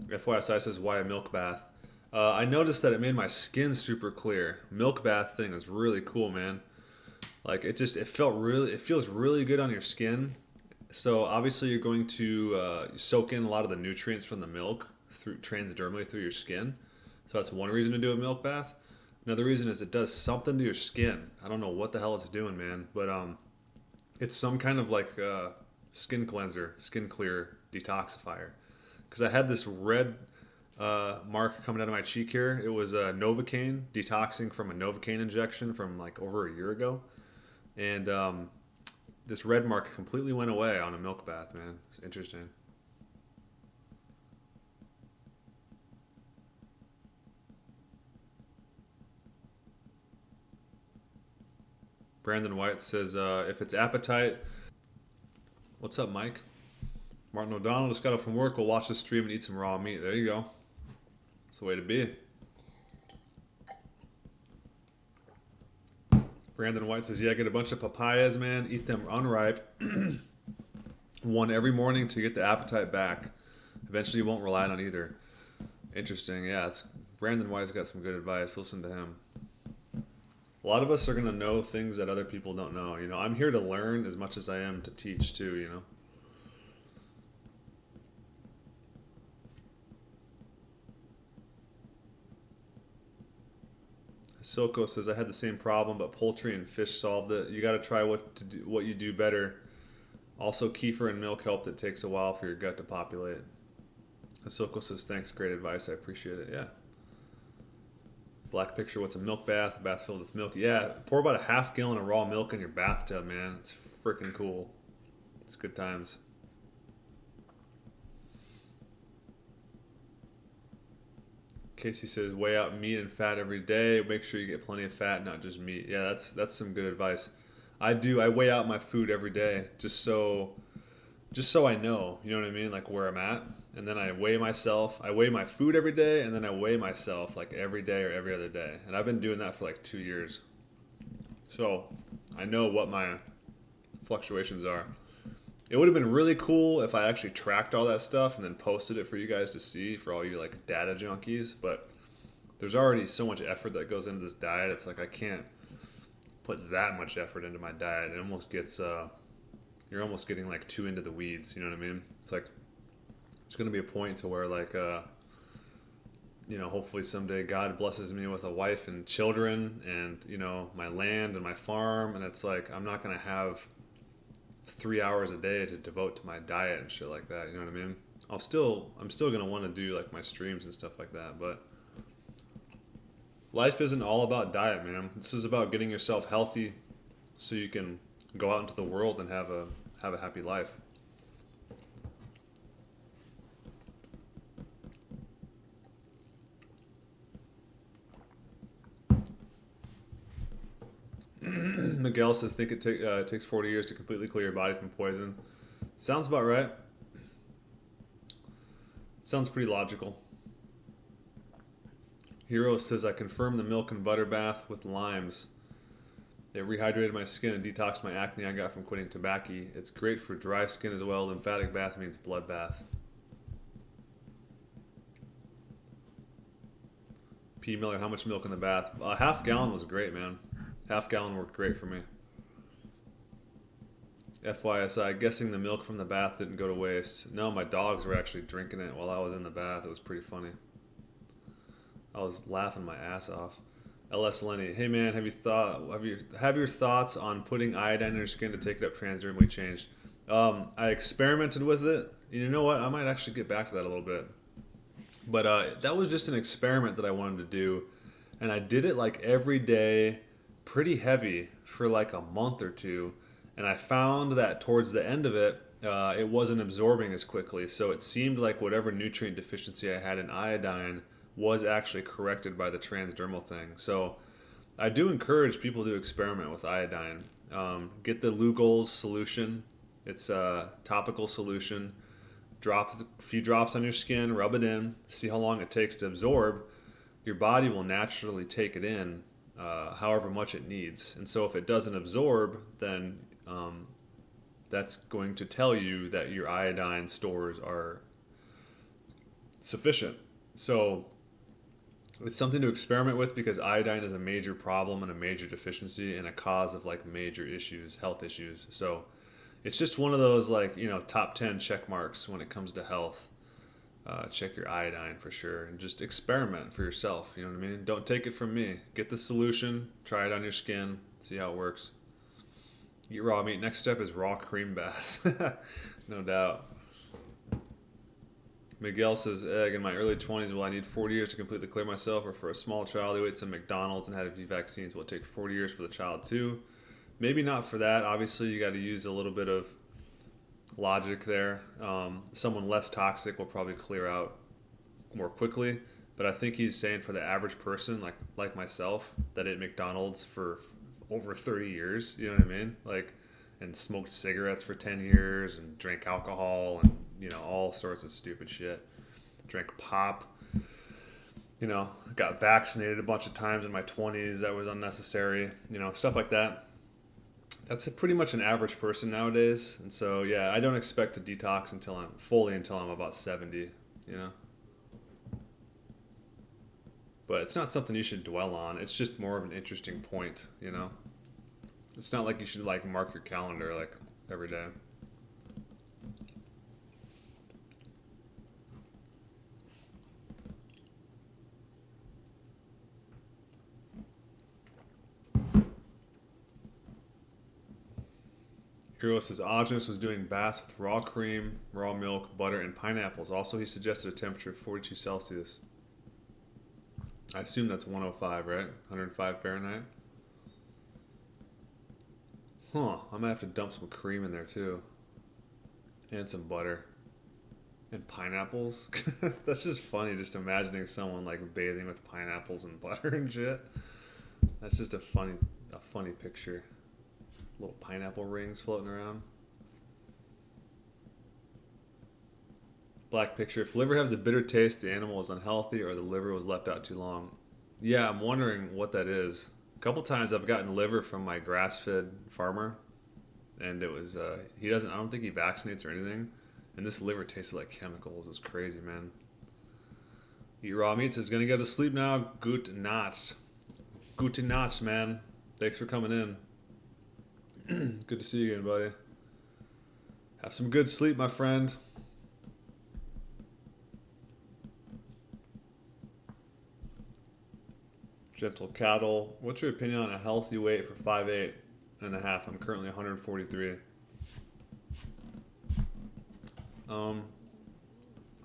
FYSI says, why a milk bath? I noticed that it made my skin super clear. Milk bath thing is really cool, man. Like, it feels really good on your skin. So obviously you're going to soak in a lot of the nutrients from the milk through transdermally through your skin. So that's one reason to do a milk bath. Another reason is it does something to your skin. I don't know what the hell it's doing, man, but it's some kind of like skin cleanser, skin clear detoxifier. Because I had this red mark coming out of my cheek here. It was Novocaine, detoxing from a Novocaine injection from like over a year ago. And this red mark completely went away on a milk bath, man. It's interesting. Brandon White says, if it's appetite... What's up, Mike? Martin O'Donnell just got up from work. We'll watch the stream and eat some raw meat. There you go. That's the way to be. Brandon White says, yeah, get a bunch of papayas, man. Eat them unripe. One every morning to get the appetite back. Eventually you won't rely on either. Interesting. Yeah, Brandon White's got some good advice. Listen to him. A lot of us are going to know things that other people don't know. You know, I'm here to learn as much as I am to teach too, you know. Soko says, I had the same problem, but poultry and fish solved it. You got to try what you do better. Also, kefir and milk helped. It takes a while for your gut to populate. Soko says, thanks, great advice. I appreciate it. Yeah. Black Picture, what's a milk bath? A bath filled with milk. Yeah, pour about a half gallon of raw milk in your bathtub, man. It's freaking cool. It's good times. Casey says, weigh out meat and fat every day. Make sure you get plenty of fat, not just meat. Yeah, that's some good advice. I do. I weigh out my food every day just so I know, you know what I mean, like where I'm at. And then I weigh myself. I weigh my food every day, and then I weigh myself like every day or every other day. And I've been doing that for like 2 years. So I know what my fluctuations are. It would have been really cool if I actually tracked all that stuff and then posted it for you guys to see, for all you like data junkies. But there's already so much effort that goes into this diet. It's like I can't put that much effort into my diet. It almost gets you're almost getting like too into the weeds. You know what I mean? It's like there's going to be a point to where like you know, hopefully someday God blesses me with a wife and children and, you know, my land and my farm, and it's like I'm not going to have 3 hours a day to devote to my diet and shit like that. You know what I mean? I'm still going to want to do like my streams and stuff like that, but life isn't all about diet, man. This is about getting yourself healthy so you can go out into the world and have a happy life. Miguel says, think it takes 40 years to completely clear your body from poison. Sounds about right. Sounds pretty logical. Hero says, I confirmed the milk and butter bath with limes. It rehydrated my skin and detoxed my acne I got from quitting tobacco. It's great for dry skin as well. Lymphatic bath means blood bath. P. Miller, how much milk in the bath? Half gallon was great, man. Half gallon worked great for me. FYSI, guessing the milk from the bath didn't go to waste. No, my dogs were actually drinking it while I was in the bath. It was pretty funny. I was laughing my ass off. LS Lenny, hey man, have your thoughts on putting iodine in your skin to take it up transdermally changed? I experimented with it. You know what? I might actually get back to that a little bit. But that was just an experiment that I wanted to do, and I did it like every day, pretty heavy for like a month or two, and I found that towards the end of it, it wasn't absorbing as quickly. So it seemed like whatever nutrient deficiency I had in iodine was actually corrected by the transdermal thing. So I do encourage people to experiment with iodine. Get the Lugol's solution. It's a topical solution. Drop a few drops on your skin, rub it in, see how long it takes to absorb. Your body will naturally take it in however much it needs. And so if it doesn't absorb, then that's going to tell you that your iodine stores are sufficient. So it's something to experiment with, because iodine is a major problem and a major deficiency and a cause of like major issues, health issues. So it's just one of those like, you know, top 10 check marks when it comes to health. Check your iodine for sure, and just experiment for yourself. You know what I mean? Don't take it from me. Get the solution, try it on your skin, see how it works. Eat raw meat. Next step is raw cream bath. No doubt. Miguel says, egg, in my early 20s, will I need 40 years to completely clear myself? Or for a small child who ate some McDonald's and had a few vaccines, will it take 40 years for the child too? Maybe not for that. Obviously, you got to use a little bit of logic there. Someone less toxic will probably clear out more quickly. But I think he's saying for the average person, like myself, that ate McDonald's for over 30 years, you know what I mean? Like, and smoked cigarettes for 10 years and drank alcohol and, you know, all sorts of stupid shit. Drank pop. You know, got vaccinated a bunch of times in my 20s. That was unnecessary. You know, stuff like that. That's pretty much an average person nowadays. And so, yeah, I don't expect to detox until I'm about 70, you know? But it's not something you should dwell on. It's just more of an interesting point, you know? It's not like you should, like, mark your calendar, like, every day. Hero says August was doing baths with raw cream, raw milk, butter, and pineapples. Also, he suggested a temperature of 42 Celsius. I assume that's 105, right? 105 Fahrenheit. Huh. I might have to dump some cream in there too. And some butter. And pineapples. That's just funny, just imagining someone like bathing with pineapples and butter and shit. That's just a funny picture. Little pineapple rings floating around. Black picture. If liver has a bitter taste, the animal is unhealthy or the liver was left out too long. Yeah, I'm wondering what that is. A couple times I've gotten liver from my grass-fed farmer, and it was I don't think he vaccinates or anything, and this liver tasted like chemicals. It's crazy, man. Eat raw meat says gonna go to sleep now. Gute Nacht. Gute Nacht, man. Thanks for coming in. Good to see you again, buddy. Have some good sleep, my friend. Gentle cattle. What's your opinion on a healthy weight for 5'8" and a half? I'm currently 143. I'm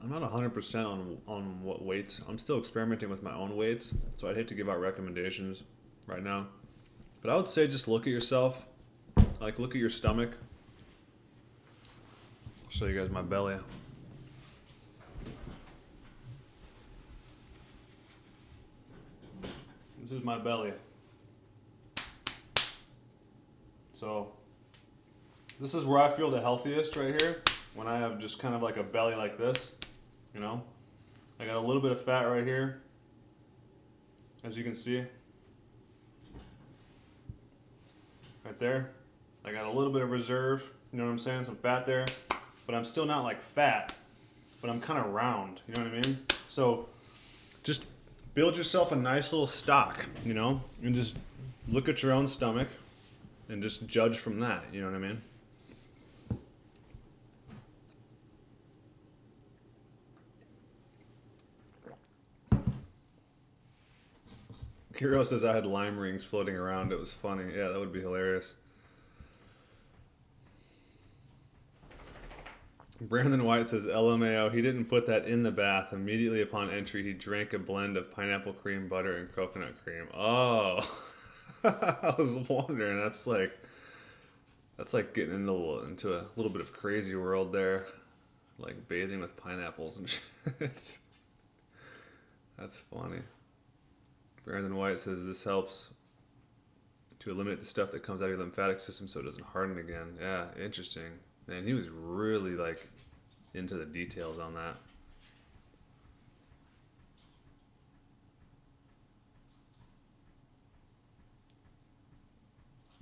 not 100% on what weights. I'm still experimenting with my own weights, so I'd hate to give out recommendations right now. But I would say just look at yourself. Like, look at your stomach. I'll show you guys my belly. This is my belly. So, this is where I feel the healthiest right here. When I have just kind of like a belly like this, you know. I got a little bit of fat right here, as you can see. Right there. I got a little bit of reserve, you know what I'm saying? Some fat there. But I'm still not like fat, but I'm kind of round, you know what I mean? So, just build yourself a nice little stock, you know, and just look at your own stomach and just judge from that, you know what I mean? Hero says I had lime rings floating around. It was funny. Yeah, that would be hilarious. Brandon White says, LMAO, he didn't put that in the bath. Immediately upon entry, he drank a blend of pineapple cream, butter, and coconut cream. Oh, I was wondering. That's like getting into a little bit of crazy world there. Like bathing with pineapples and shit. That's funny. Brandon White says, this helps to eliminate the stuff that comes out of your lymphatic system so it doesn't harden again. Yeah, interesting. Man, he was really like into the details on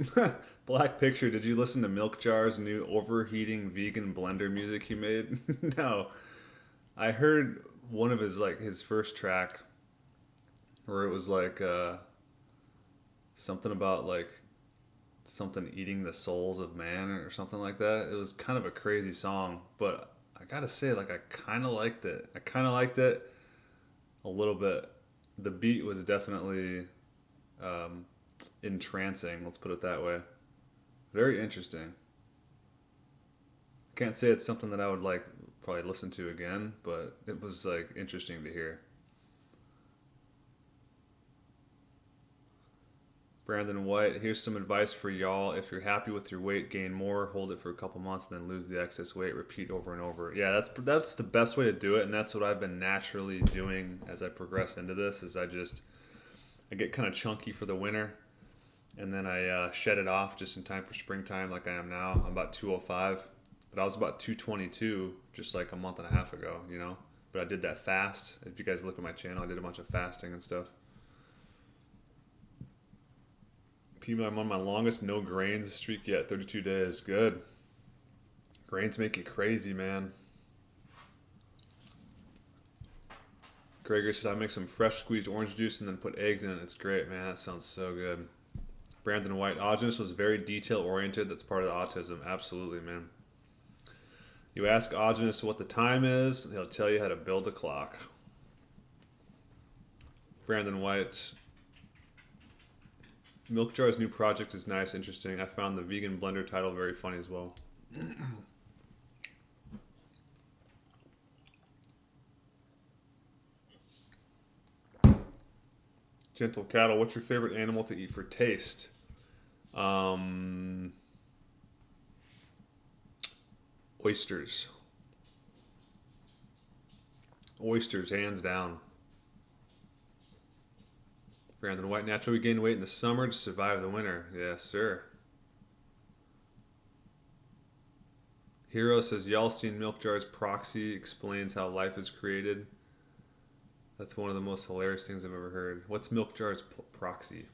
that. Black Picture, did you listen to Milk Jar's new overheating vegan blender music he made? No. I heard one of his first track where it was like something about like something eating the souls of man or something like that. It was kind of a crazy song, but I gotta say, like, I kind of liked it. A little bit. The beat was definitely entrancing, let's put it that way. Very interesting. I can't say it's something that I would like probably listen to again, but it was like interesting to hear. Brandon White, here's some advice for y'all. If you're happy with your weight, gain more, hold it for a couple months, and then lose the excess weight. Repeat over and over. Yeah, that's the best way to do it, and that's what I've been naturally doing as I progress into this. Is I get kind of chunky for the winter, and then I shed it off just in time for springtime, like I am now. I'm about 205, but I was about 222 just like a month and a half ago, you know. But I did that fast. If you guys look at my channel, I did a bunch of fasting and stuff. People, I'm on my longest no grains streak yet, 32 days. Good. Grains make you crazy, man. Gregor said, I make some fresh squeezed orange juice and then put eggs in it. It's great, man. That sounds so good. Brandon White, Augenus was very detail oriented. That's part of the autism. Absolutely, man. You ask Augenus what the time is, he'll tell you how to build a clock. Brandon White, Milk Jar's new project is nice, interesting. I found the vegan blender title very funny as well. Gentle cattle. What's your favorite animal to eat for taste? Oysters. Oysters, hands down. Brandon White, naturally gain weight in the summer to survive the winter. Yes, sir. Hero says, y'all seen Milk Jar's proxy explains how life is created. That's one of the most hilarious things I've ever heard. What's Milk Jar's proxy?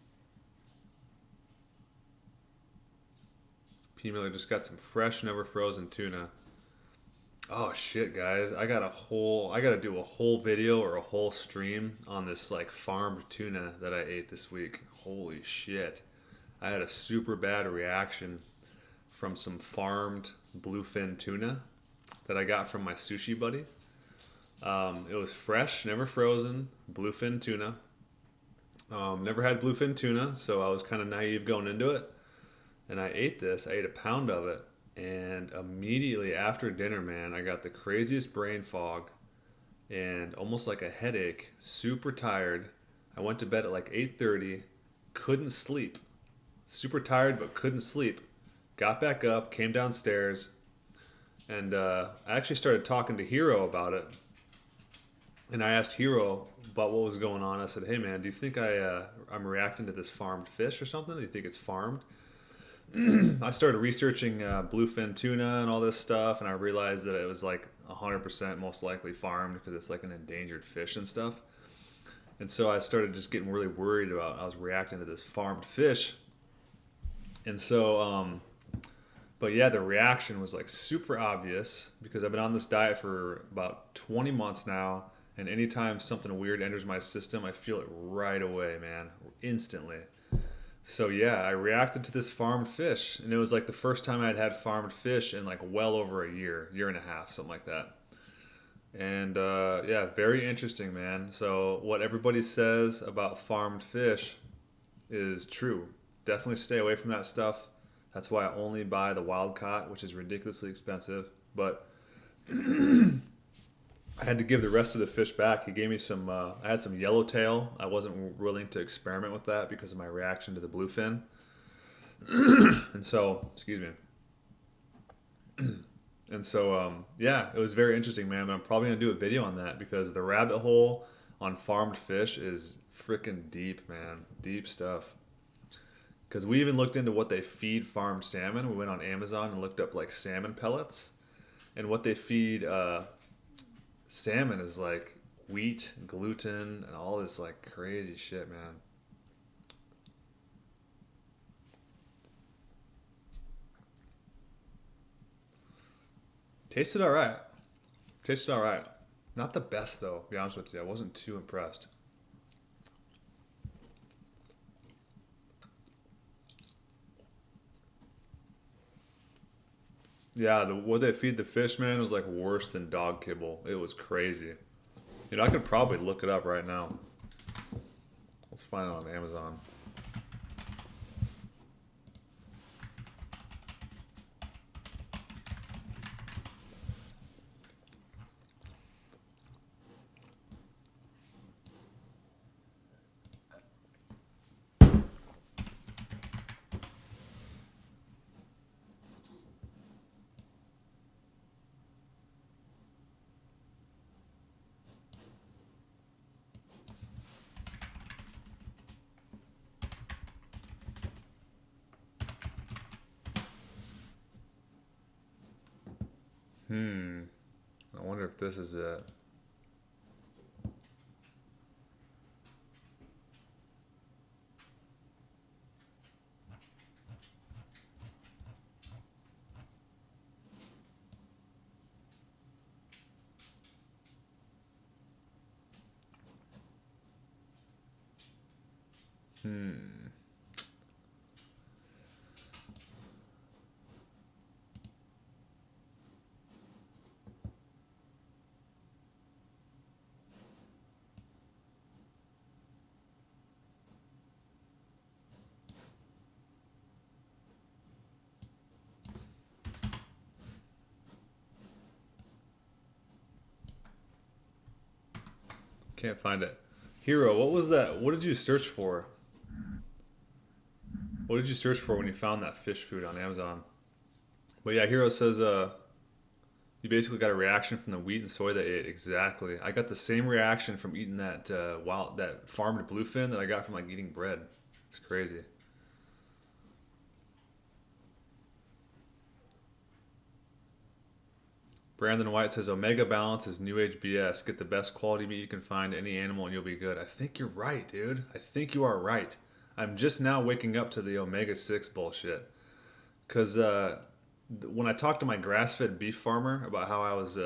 P. Miller just got some fresh, never frozen tuna. Oh shit, guys! I gotta do a whole video or a whole stream on this like farmed tuna that I ate this week. Holy shit! I had a super bad reaction from some farmed bluefin tuna that I got from my sushi buddy. It was fresh, never frozen, bluefin tuna. Never had bluefin tuna, so I was kind of naive going into it. And I ate this. I ate a pound of it. And immediately after dinner, man, I got the craziest brain fog and almost like a headache, super tired. I went to bed at like 8:30, couldn't sleep. Super tired, but couldn't sleep. Got back up, came downstairs, and I actually started talking to Hero about it. And I asked Hero about what was going on. I said, hey, man, do you think I'm reacting to this farmed fish or something? Do you think it's farmed? I started researching bluefin tuna and all this stuff, and I realized that it was like 100% most likely farmed because it's like an endangered fish and stuff. And so I started just getting really worried about I was reacting to this farmed fish. And so, but yeah, the reaction was like super obvious because I've been on this diet for about 20 months now, and anytime something weird enters my system, I feel it right away, man, instantly. So yeah, I reacted to this farmed fish, and it was like the first time I'd had farmed fish in like well over a year and a half, something like that. And yeah, very interesting, man. So what everybody says about farmed fish is true. Definitely stay away from that stuff. That's why I only buy the wild caught, which is ridiculously expensive. But I had to give the rest of the fish back. He gave me some, I had some yellowtail. I wasn't willing to experiment with that because of my reaction to the bluefin. And so, excuse me. And so, yeah, it was very interesting, man. But I'm probably going to do a video on that because the rabbit hole on farmed fish is freaking deep, man. Deep stuff. Because we even looked into what they feed farmed salmon. We went on Amazon and looked up like salmon pellets. And what they feed salmon is like wheat, gluten, and all this like crazy shit, man. Tasted all right. Tasted all right. Not the best though, to be honest with you. I wasn't too impressed. Yeah, what they feed the fish, man, was like worse than dog kibble. It was crazy. You know, I could probably look it up right now. Let's find it on Amazon. I wonder if this is it. Can't find it. Hero, what was that? What did you search for? What did you search for when you found that fish food on Amazon? But yeah, Hero says you basically got a reaction from the wheat and soy they ate. Exactly. I got the same reaction from eating that that farmed bluefin that I got from like eating bread. It's crazy. Brandon White says Omega Balance is New Age BS. Get the best quality meat you can find, any animal, and you'll be good. I think you're right, dude. I think you are right. I'm just now waking up to the omega-6 bullshit. Because when I talked to my grass-fed beef farmer about how I was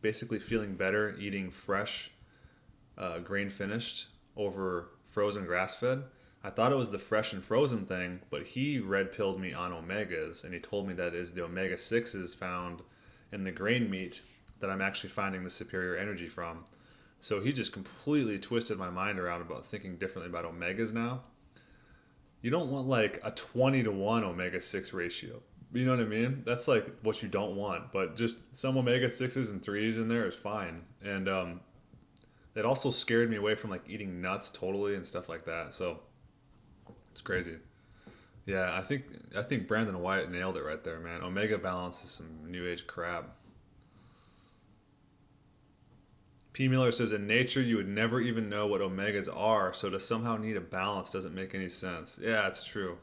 basically feeling better eating fresh, grain-finished over frozen grass-fed, I thought it was the fresh and frozen thing, but he red-pilled me on omegas, and he told me that is the omega-6s found in the grain meat that I'm actually finding the superior energy from. So he just completely twisted my mind around about thinking differently about omegas now. You don't want like a 20-to-1 omega-6 ratio. You know what I mean? That's like what you don't want. But just some omega-6s and 3s in there is fine. And it also scared me away from like eating nuts totally and stuff like that. So it's crazy. Yeah, I think Brandon White nailed it right there, man. Omega Balance is some new age crap. P. Miller says, in nature, you would never even know what omegas are, so to somehow need a balance doesn't make any sense. Yeah, it's true.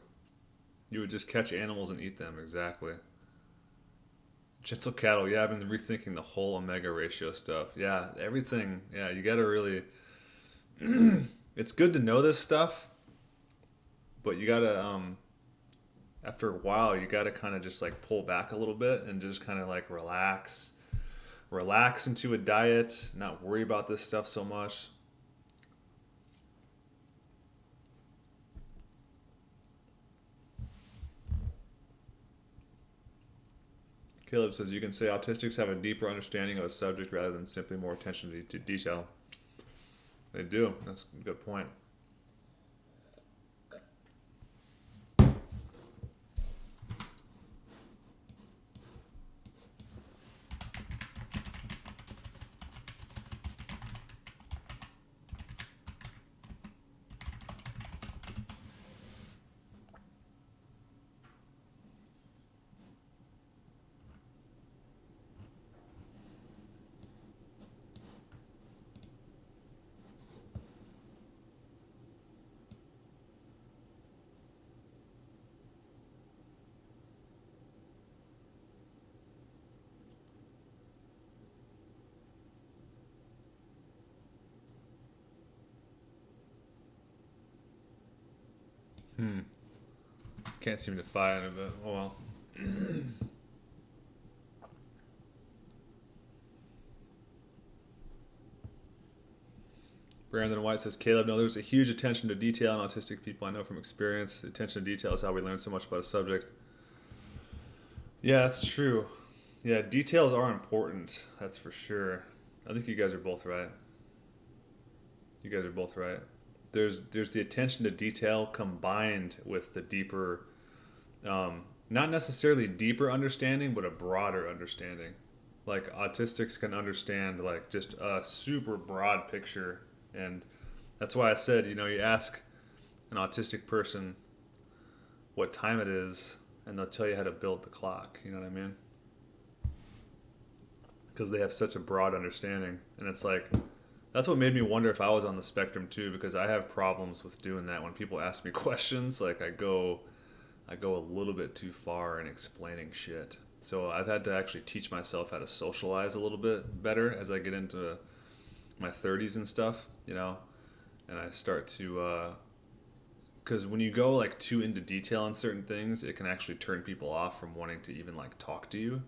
You would just catch animals and eat them, exactly. Gentle Cattle, yeah, I've been rethinking the whole omega ratio stuff. Yeah, everything, yeah, you gotta really... It's good to know this stuff, but you gotta... after a while, you got to kind of just like pull back a little bit and just kind of like relax into a diet, not worry about this stuff so much. Caleb says you can say autistics have a deeper understanding of a subject rather than simply more attention to detail. They do. That's a good point. Can't seem to find it, but oh well. Brandon White says, Caleb, no, there's a huge attention to detail in autistic people. I know from experience, the attention to detail is how we learn so much about a subject. Yeah, that's true. Yeah, details are important. That's for sure. I think you guys are both right. There's the attention to detail combined with the deeper, not necessarily deeper understanding, but a broader understanding. Like autistics can understand like just a super broad picture. And that's why I said, you ask an autistic person what time it is, and they'll tell you how to build the clock. You know what I mean? Because they have such a broad understanding. And it's like, that's what made me wonder if I was on the spectrum too, because I have problems with doing that. When people ask me questions, like I go a little bit too far in explaining shit. So I've had to actually teach myself how to socialize a little bit better as I get into my 30s and stuff, and I start to, because when you go like too into detail on certain things, it can actually turn people off from wanting to even like talk to you.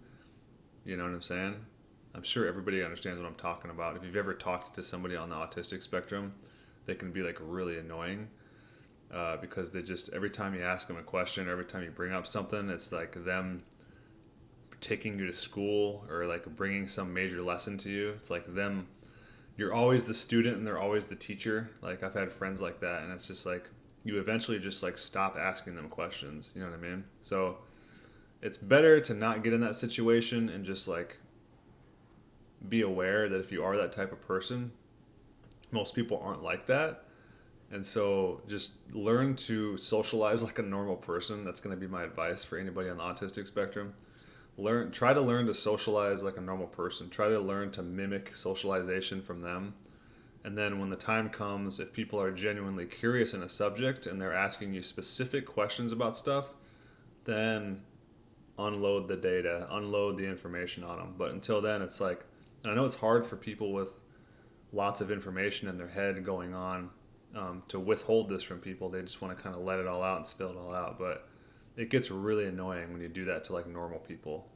You know what I'm saying? I'm sure everybody understands what I'm talking about. If you've ever talked to somebody on the autistic spectrum, they can be like really annoying because they just, every time you ask them a question, every time you bring up something, it's like them taking you to school or like bringing some major lesson to you. It's like them, you're always the student and they're always the teacher. Like I've had friends like that, and it's just like you eventually just like stop asking them questions. You know what I mean? So it's better to not get in that situation and just like be aware that if you are that type of person, most people aren't like that. And so just learn to socialize like a normal person. That's going to be my advice for anybody on the autistic spectrum. Try to learn to socialize like a normal person. Try to learn to mimic socialization from them. And then when the time comes, if people are genuinely curious in a subject and they're asking you specific questions about stuff, then unload the data, unload the information on them. But until then, it's like, and I know it's hard for people with lots of information in their head going on to withhold this from people. They just want to kind of let it all out and spill it all out. But it gets really annoying when you do that to like normal people.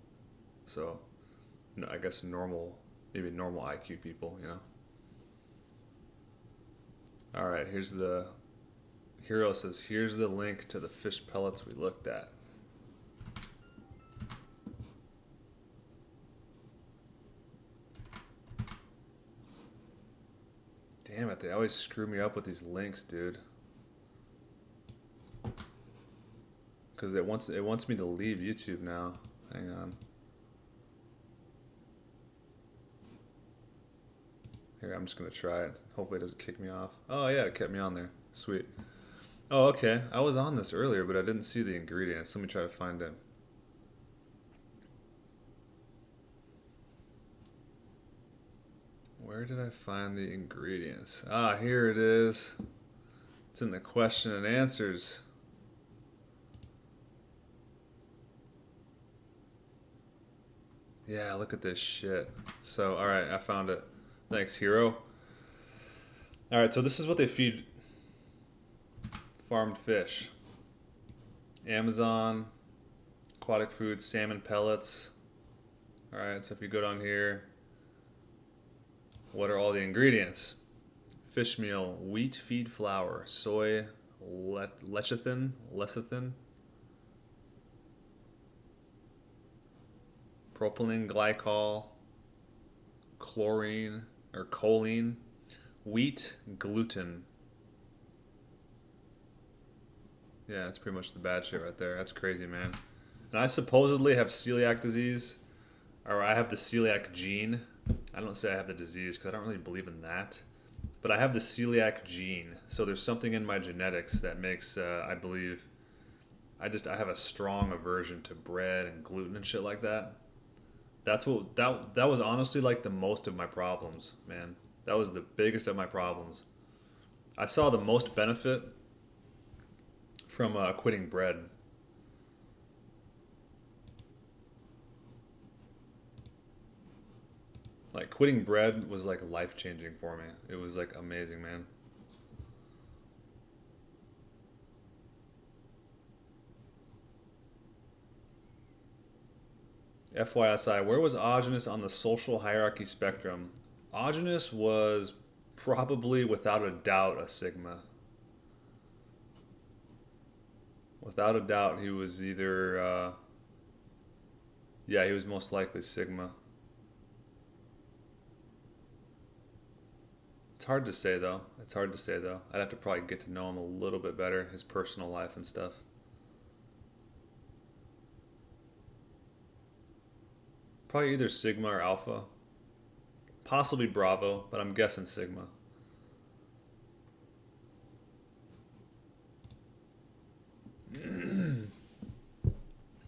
So I guess maybe normal IQ people, you know. All right, Hero says, here's the link to the fish pellets we looked at. Damn it, they always screw me up with these links, dude. Because it wants me to leave YouTube now. Hang on. Here, I'm just going to try it. Hopefully it doesn't kick me off. Oh, yeah, it kept me on there. Sweet. Oh, okay. I was on this earlier, but I didn't see the ingredients. Let me try to find it. Where did I find the ingredients? Ah, here it is. It's in the question and answers. Yeah, look at this shit. So, all right, I found it. Thanks, Hero. All right, so this is what they feed farmed fish. Amazon, aquatic foods, salmon pellets. All right, so if you go down here, what are all the ingredients? Fish meal, wheat feed flour, soy, lecithin, propylene glycol, chlorine or choline, wheat, gluten. Yeah, that's pretty much the bad shit right there. That's crazy, man. And I supposedly have celiac disease, or I have the celiac gene. I don't say I have the disease because I don't really believe in that. But I have the celiac gene. So there's something in my genetics that makes, I believe, I have a strong aversion to bread and gluten and shit like that. That was honestly like the most of my problems, man. That was the biggest of my problems. I saw the most benefit from quitting bread. Like quitting bread was like life-changing for me. It was like amazing, man. FYSI, where was Augenus on the social hierarchy spectrum? Augenus was probably without a doubt a Sigma. Without a doubt, he was either, yeah, he was most likely Sigma. It's hard to say though. I'd have to probably get to know him a little bit better, his personal life and stuff. Probably either Sigma or Alpha. Possibly Bravo, but I'm guessing Sigma.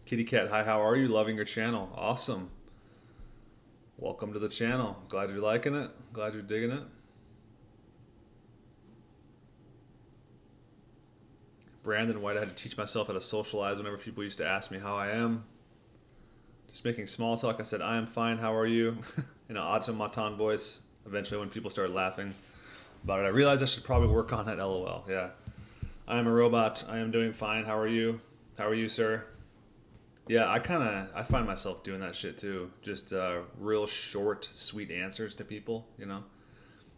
Kitty Cat, hi, how are you? Loving your channel. Awesome. Welcome to the channel. Glad you're liking it. Glad you're digging it. Brandon White, I had to teach myself how to socialize whenever people used to ask me how I am. Just making small talk, I said, I am fine, how are you? In an automaton voice. Eventually when people started laughing about it, I realized I should probably work on it, LOL. Yeah. I am a robot. I am doing fine. How are you? How are you, sir? Yeah, I find myself doing that shit too. Just real short, sweet answers to people, you know?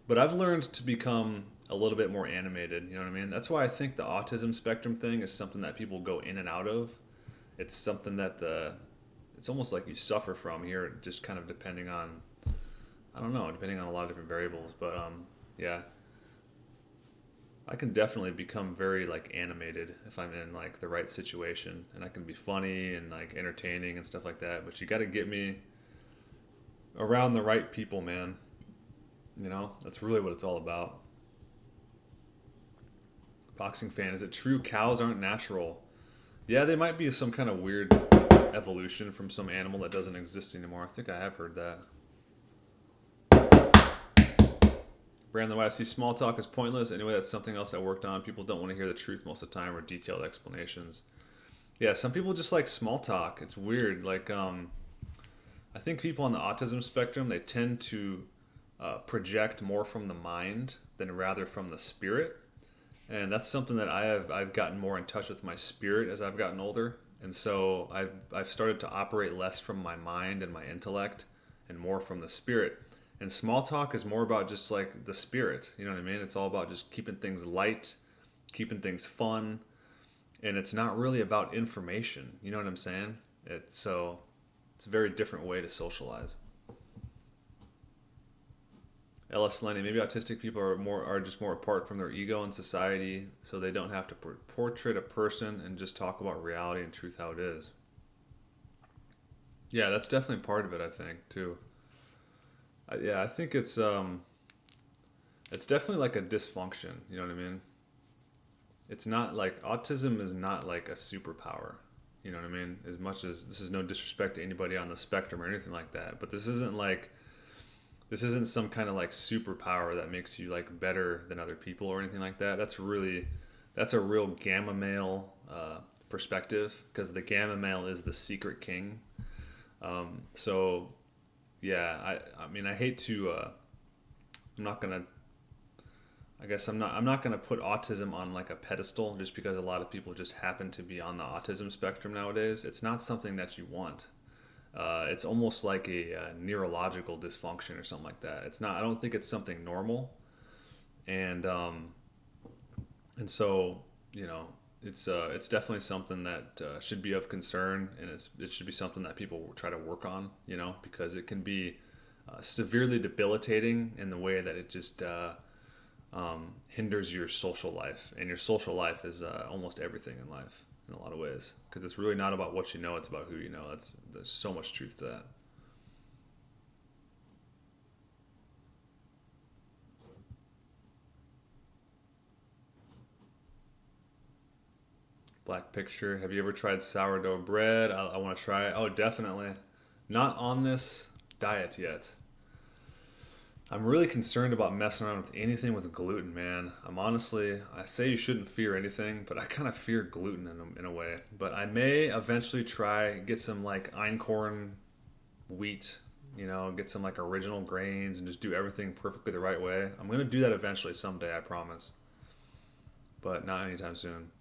But I've learned to become a little bit more animated, you know what I mean? That's why I think the autism spectrum thing is something that people go in and out of. It's something that it's almost like you suffer from here, just kind of depending on, I don't know, depending on a lot of different variables. But yeah, I can definitely become very like animated if I'm in like the right situation, and I can be funny and like entertaining and stuff like that. But you got to get me around the right people, man. You know, that's really what it's all about. Boxing fan, is it true cows aren't natural? Yeah, they might be some kind of weird evolution from some animal that doesn't exist anymore. I think I have heard that. Brandon White, I see small talk is pointless. Anyway, that's something else I worked on. People don't want to hear the truth most of the time or detailed explanations. Yeah, some people just like small talk. It's weird. Like, I think people on the autism spectrum, they tend to project more from the mind than rather from the spirit. And that's something that I've gotten more in touch with my spirit as I've gotten older. And so I've started to operate less from my mind and my intellect and more from the spirit. And small talk is more about just like the spirit. You know what I mean? It's all about just keeping things light, keeping things fun. And it's not really about information. You know what I'm saying? It's a very different way to socialize. Ellis Lenny, maybe autistic people are just more apart from their ego in society, so they don't have to portray a person and just talk about reality and truth how it is. Yeah, that's definitely part of it, I think, too. Yeah, I think it's definitely like a dysfunction. You know what I mean? It's not like autism is not like a superpower. You know what I mean? As much as this is no disrespect to anybody on the spectrum or anything like that, but this isn't some kind of like superpower that makes you like better than other people or anything like that. That's a real gamma male perspective, because the gamma male is the secret king. So yeah, I mean, I hate to, I'm not gonna put autism on like a pedestal just because a lot of people just happen to be on the autism spectrum nowadays. It's not something that you want. It's almost like a neurological dysfunction or something like that. It's not. I don't think it's something normal, and so it's definitely something that should be of concern, and it should be something that people try to work on. Because it can be severely debilitating in the way that it just hinders your social life, and your social life is almost everything in life. In a lot of ways, because it's really not about what you know, it's about who you know. There's so much truth to that. Black Picture, have you ever tried sourdough bread? I want to try it. Oh, definitely. Not on this diet yet. I'm really concerned about messing around with anything with gluten, man. I say you shouldn't fear anything, but I kind of fear gluten in a way. But I may eventually get some like einkorn wheat, get some like original grains and just do everything perfectly the right way. I'm going to do that eventually someday, I promise. But not anytime soon.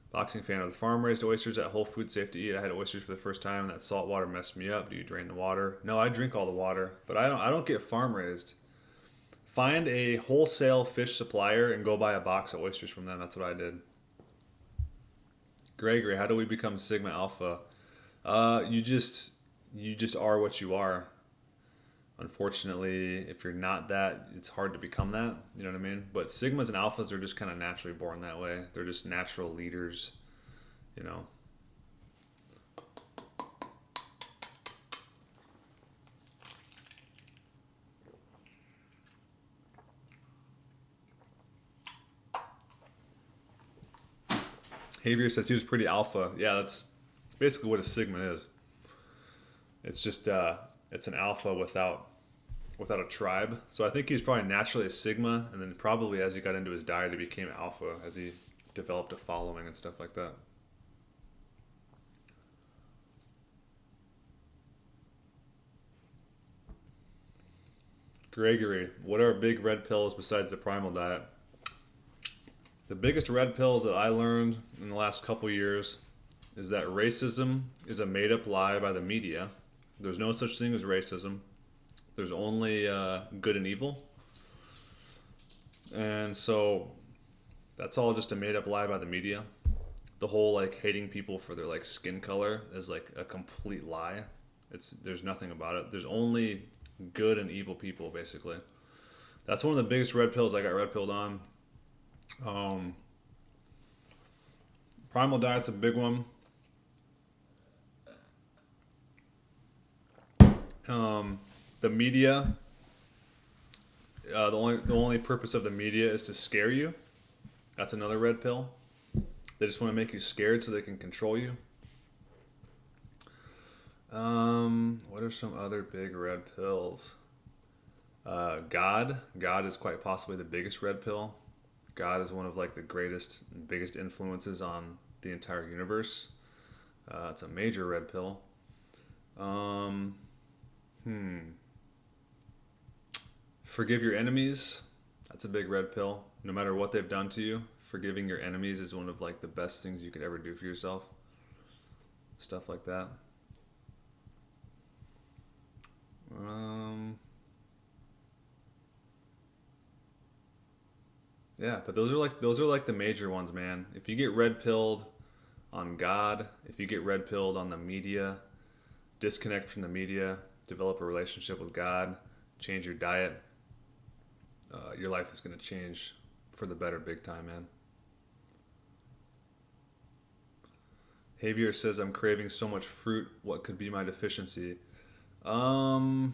Boxing fan of the farm-raised oysters at Whole Foods, safe to eat. I had oysters for the first time, and that salt water messed me up. Do you drain the water? No, I drink all the water, but I don't get farm-raised. Find a wholesale fish supplier and go buy a box of oysters from them. That's what I did. Gregory, how do we become Sigma Alpha? You just are what you are. Unfortunately, if you're not that, it's hard to become that. You know what I mean? But Sigmas and Alphas are just kind of naturally born that way. They're just natural leaders, Javier says he was pretty alpha. Yeah, that's basically what a Sigma is. It's just it's an alpha without a tribe. So I think he's probably naturally a Sigma, and then probably as he got into his diet, he became alpha as he developed a following and stuff like that. Gregory, what are big red pills besides the Primal diet? The biggest red pills that I learned in the last couple years is that racism is a made-up lie by the media. There's no such thing as racism. There's only good and evil. And so that's all just a made-up lie by the media. The whole like hating people for their like skin color is like a complete lie. There's nothing about it. There's only good and evil people, basically. That's one of the biggest red pills I got red pilled on. Primal diet's a big one. The media, the only purpose of the media is to scare you, That's another red pill. They just want to make you scared so they can control you. What are some other big red pills? God is quite possibly the biggest red pill. God is one of like the greatest and biggest influences on the entire universe. It's a major red pill. Forgive your enemies. That's a big red pill. No matter what they've done to you, forgiving your enemies is one of like the best things you could ever do for yourself. Stuff like that. Yeah, but those are like the major ones, man. If you get red pilled on God, if you get red pilled on the media, disconnect from the media, develop a relationship with God, change your diet, your life is going to change for the better big time, man. Javier says, I'm craving so much fruit. What could be my deficiency? Probably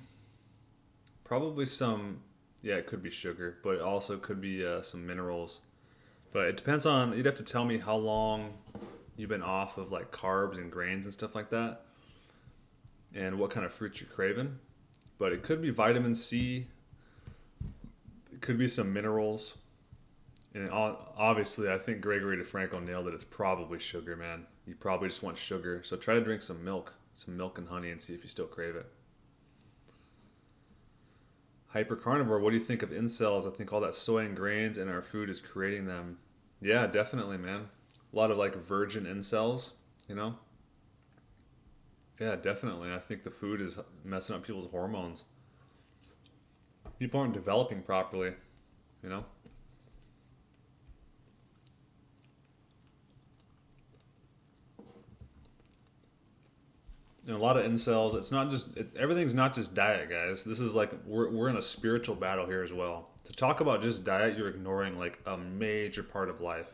some, yeah, it could be sugar, but it also could be some minerals. But it depends on, you'd have to tell me how long you've been off of like carbs and grains and stuff like that, and what kind of fruit you're craving. But it could be vitamin C, it could be some minerals. And obviously, I think Gregory DeFranco nailed it. It's probably sugar, man. You probably just want sugar. So try to drink some milk and honey, and see if you still crave it. Hypercarnivore, what do you think of incels? I think all that soy and grains in our food is creating them. Yeah, definitely, man. A lot of like virgin incels, you know? Yeah, definitely. I think the food is messing up people's hormones. People aren't developing properly, you know? And a lot of incels, it's not just, everything's not just diet, guys. This is like, we're in a spiritual battle here as well. To talk about just diet, you're ignoring like a major part of life.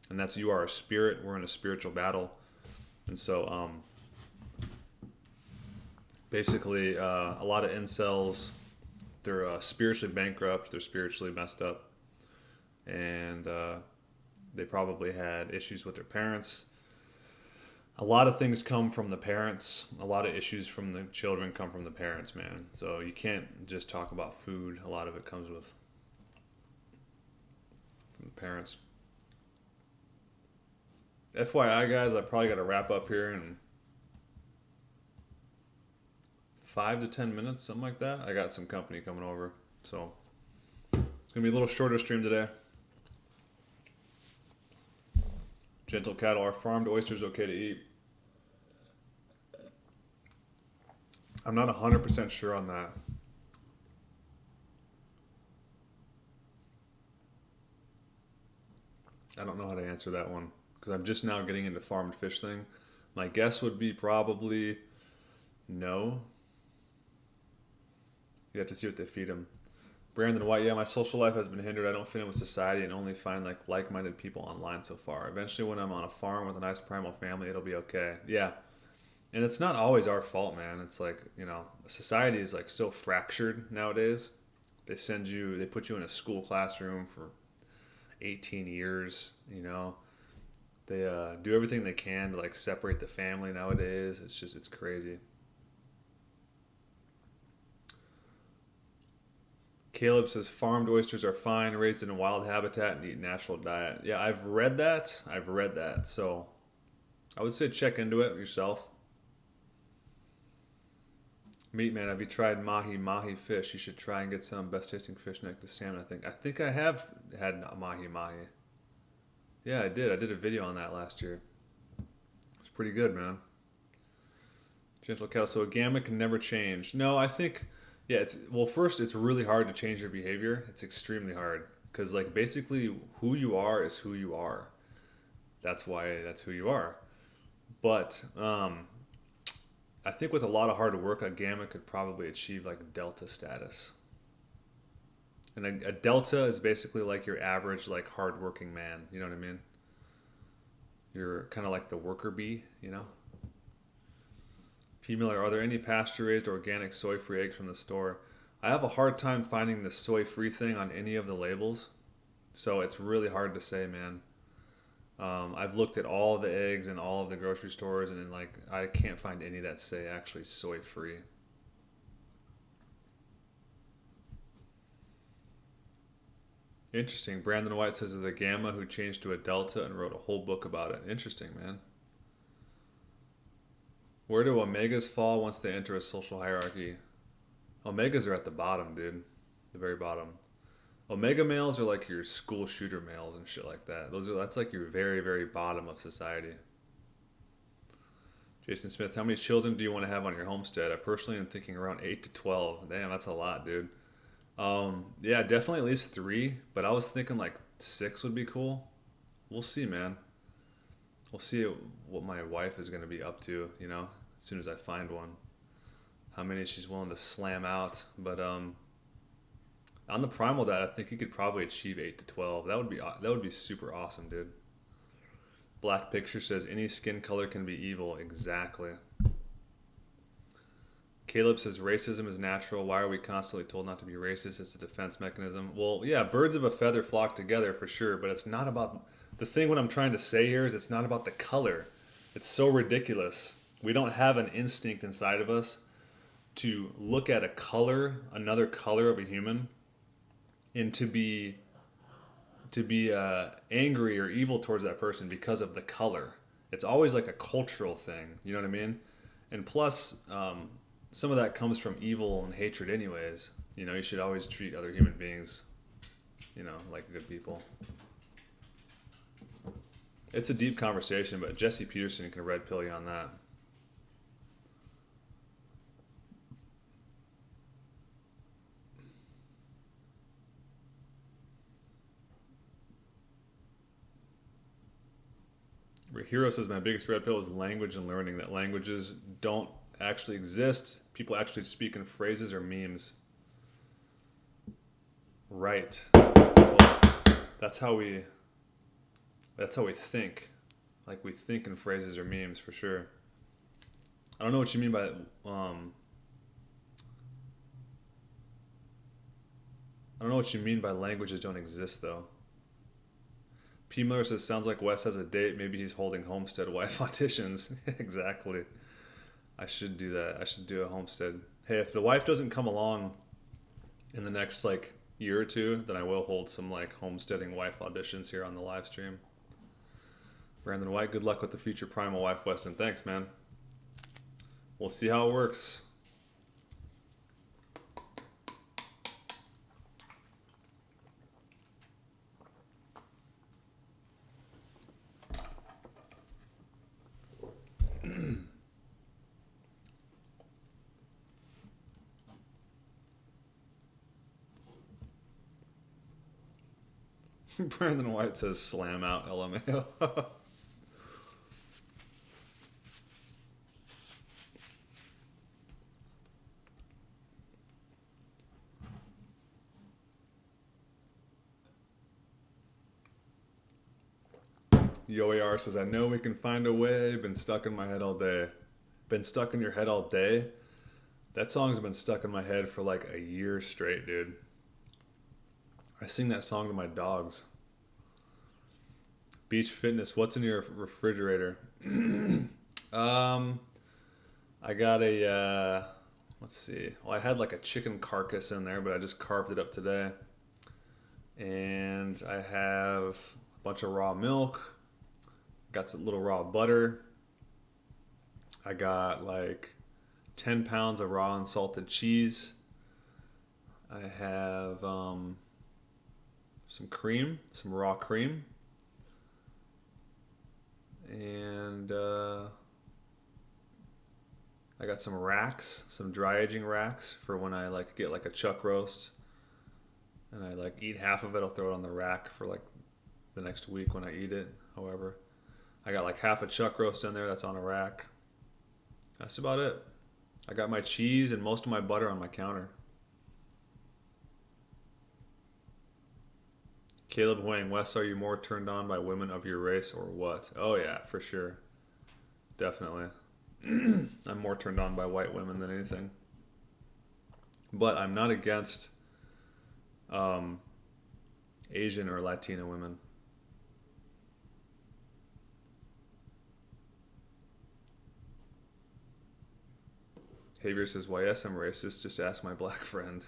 And that's, you are a spirit, we're in a spiritual battle. And so, basically, a lot of incels, they're spiritually bankrupt, they're spiritually messed up. And they probably had issues with their parents. A lot of things come from the parents. A lot of issues from the children come from the parents, man. So you can't just talk about food. A lot of it comes from the parents. FYI, guys, I probably got to wrap up here in 5 to 10 minutes, something like that. I got some company coming over. So it's going to be a little shorter stream today. Gentle cattle, are farmed oysters okay to eat? I'm not 100% sure on that. I don't know how to answer that one because I'm just now getting into farmed fish thing. My guess would be probably no. You have to see what they feed them. Brandon White, yeah, my social life has been hindered. I don't fit in with society and only find like-minded people online so far. Eventually, when I'm on a farm with a nice primal family, it'll be okay. Yeah. And it's not always our fault, man. It's like, you know, society is like so fractured nowadays. They put you in a school classroom for 18 years, you know. They do everything they can to like separate the family nowadays. It's crazy. Caleb says farmed oysters are fine, raised in a wild habitat and eat natural diet. Yeah, I've read that. So I would say check into it yourself. Meat man, have you tried mahi fish? You should try and get some. Best tasting fish next to salmon, I think I have had mahi. Yeah, I did. I did a video on that last year. It's pretty good, man. Gentle cattle. So a gamma can never change. No, I think, yeah, first, it's really hard to change your behavior. It's extremely hard. Because, like, basically, who you are is who you are. That's who you are. But, I think with a lot of hard work, a gamma could probably achieve like delta status. And a delta is basically like your average, like hardworking man. You know what I mean? You're kind of like the worker bee, you know? Female, are there any pasture-raised organic soy-free eggs from the store? I have a hard time finding the soy-free thing on any of the labels. So it's really hard to say, man. I've looked at all the eggs in all of the grocery stores, and like I can't find any that say actually soy free. Interesting. Brandon White says of the Gamma who changed to a Delta and wrote a whole book about it. Interesting, man. Where do Omegas fall once they enter a social hierarchy? Omegas are at the bottom, dude. The very bottom. Omega males are like your school shooter males and shit like that. That's like your very, very bottom of society. Jason Smith, how many children do you want to have on your homestead? I personally am thinking around 8 to 12. Damn, that's a lot, dude. Yeah, definitely at least 3, but I was thinking like 6 would be cool. We'll see, man. We'll see what my wife is going to be up to, you know, as soon as I find one. How many she's willing to slam out. But on the Primal diet, I think you could probably achieve 8 to 12. That would be super awesome, dude. Black Picture says any skin color can be evil. Exactly. Caleb says racism is natural. Why are we constantly told not to be racist? It's a defense mechanism. Well, yeah, birds of a feather flock together for sure, but it's not about the thing. What I'm trying to say here is it's not about the color. It's so ridiculous. We don't have an instinct inside of us to look at a color, another color of a human, and to be angry or evil towards that person because of the color. It's always like a cultural thing. You know what I mean? And plus, some of that comes from evil and hatred anyways. You know, you should always treat other human beings, you know, like good people. It's a deep conversation, but Jesse Peterson can red pill you on that. Hero says my biggest red pill is language and learning, that languages don't actually exist. People actually speak in phrases or memes. Right. Well, that's how we think. Like we think in phrases or memes for sure. I don't know what you mean by I don't know what you mean by languages don't exist though. P. Miller says, sounds like Wes has a date. Maybe he's holding homestead wife auditions. Exactly. I should do that. I should do a homestead. Hey, if the wife doesn't come along in the next like year or two, then I will hold some like homesteading wife auditions here on the live stream. Brandon White, good luck with the future Primal wife, Weston. Thanks, man. We'll see how it works. Brandon White says slam out LMAO. YoAR says, I know we can find a way. Been stuck in my head all day. Been stuck in your head all day? That song's been stuck in my head for like a year straight, dude. I sing that song to my dogs. Beach Fitness, what's in your refrigerator? I got a, let's see. Well, I had like a chicken carcass in there, but I just carved it up today. And I have a bunch of raw milk. Got some little raw butter. I got like 10 pounds of raw unsalted cheese. I have some cream, some raw cream. And I got some racks, some dry aging racks for when I like get like a chuck roast. And I like eat half of it, I'll throw it on the rack for like the next week when I eat it. However, I got like half a chuck roast in there that's on a rack. That's about it. I got my cheese and most of my butter on my counter. Caleb Huang, Wes, are you more turned on by women of your race or what? Oh yeah, for sure. Definitely. I'm more turned on by white women than anything. But I'm not against Asian or Latino women. Javier says, why yes, I'm racist. Just ask my black friend.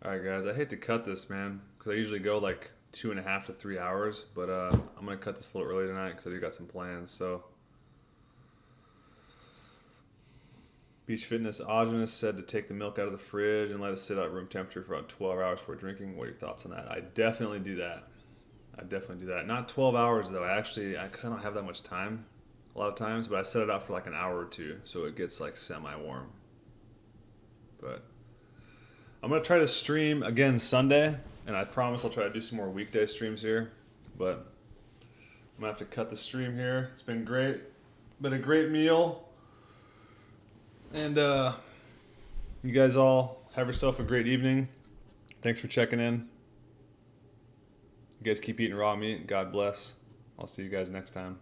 Alright guys, I hate to cut this, man, because I usually go like 2.5 to 3 hours, but I'm going to cut this a little early tonight because I do got some plans, so. Beach Fitness Agenus said to take the milk out of the fridge and let it sit at room temperature for about 12 hours before drinking. What are your thoughts on that? I definitely do that. Not 12 hours though, because I don't have that much time a lot of times, but I set it out for like an hour or two so it gets like semi-warm. But I'm going to try to stream again Sunday, and I promise I'll try to do some more weekday streams here, but I'm going to have to cut the stream here. It's been great. Been a great meal. And you guys all have yourself a great evening. Thanks for checking in. You guys keep eating raw meat. God bless. I'll see you guys next time.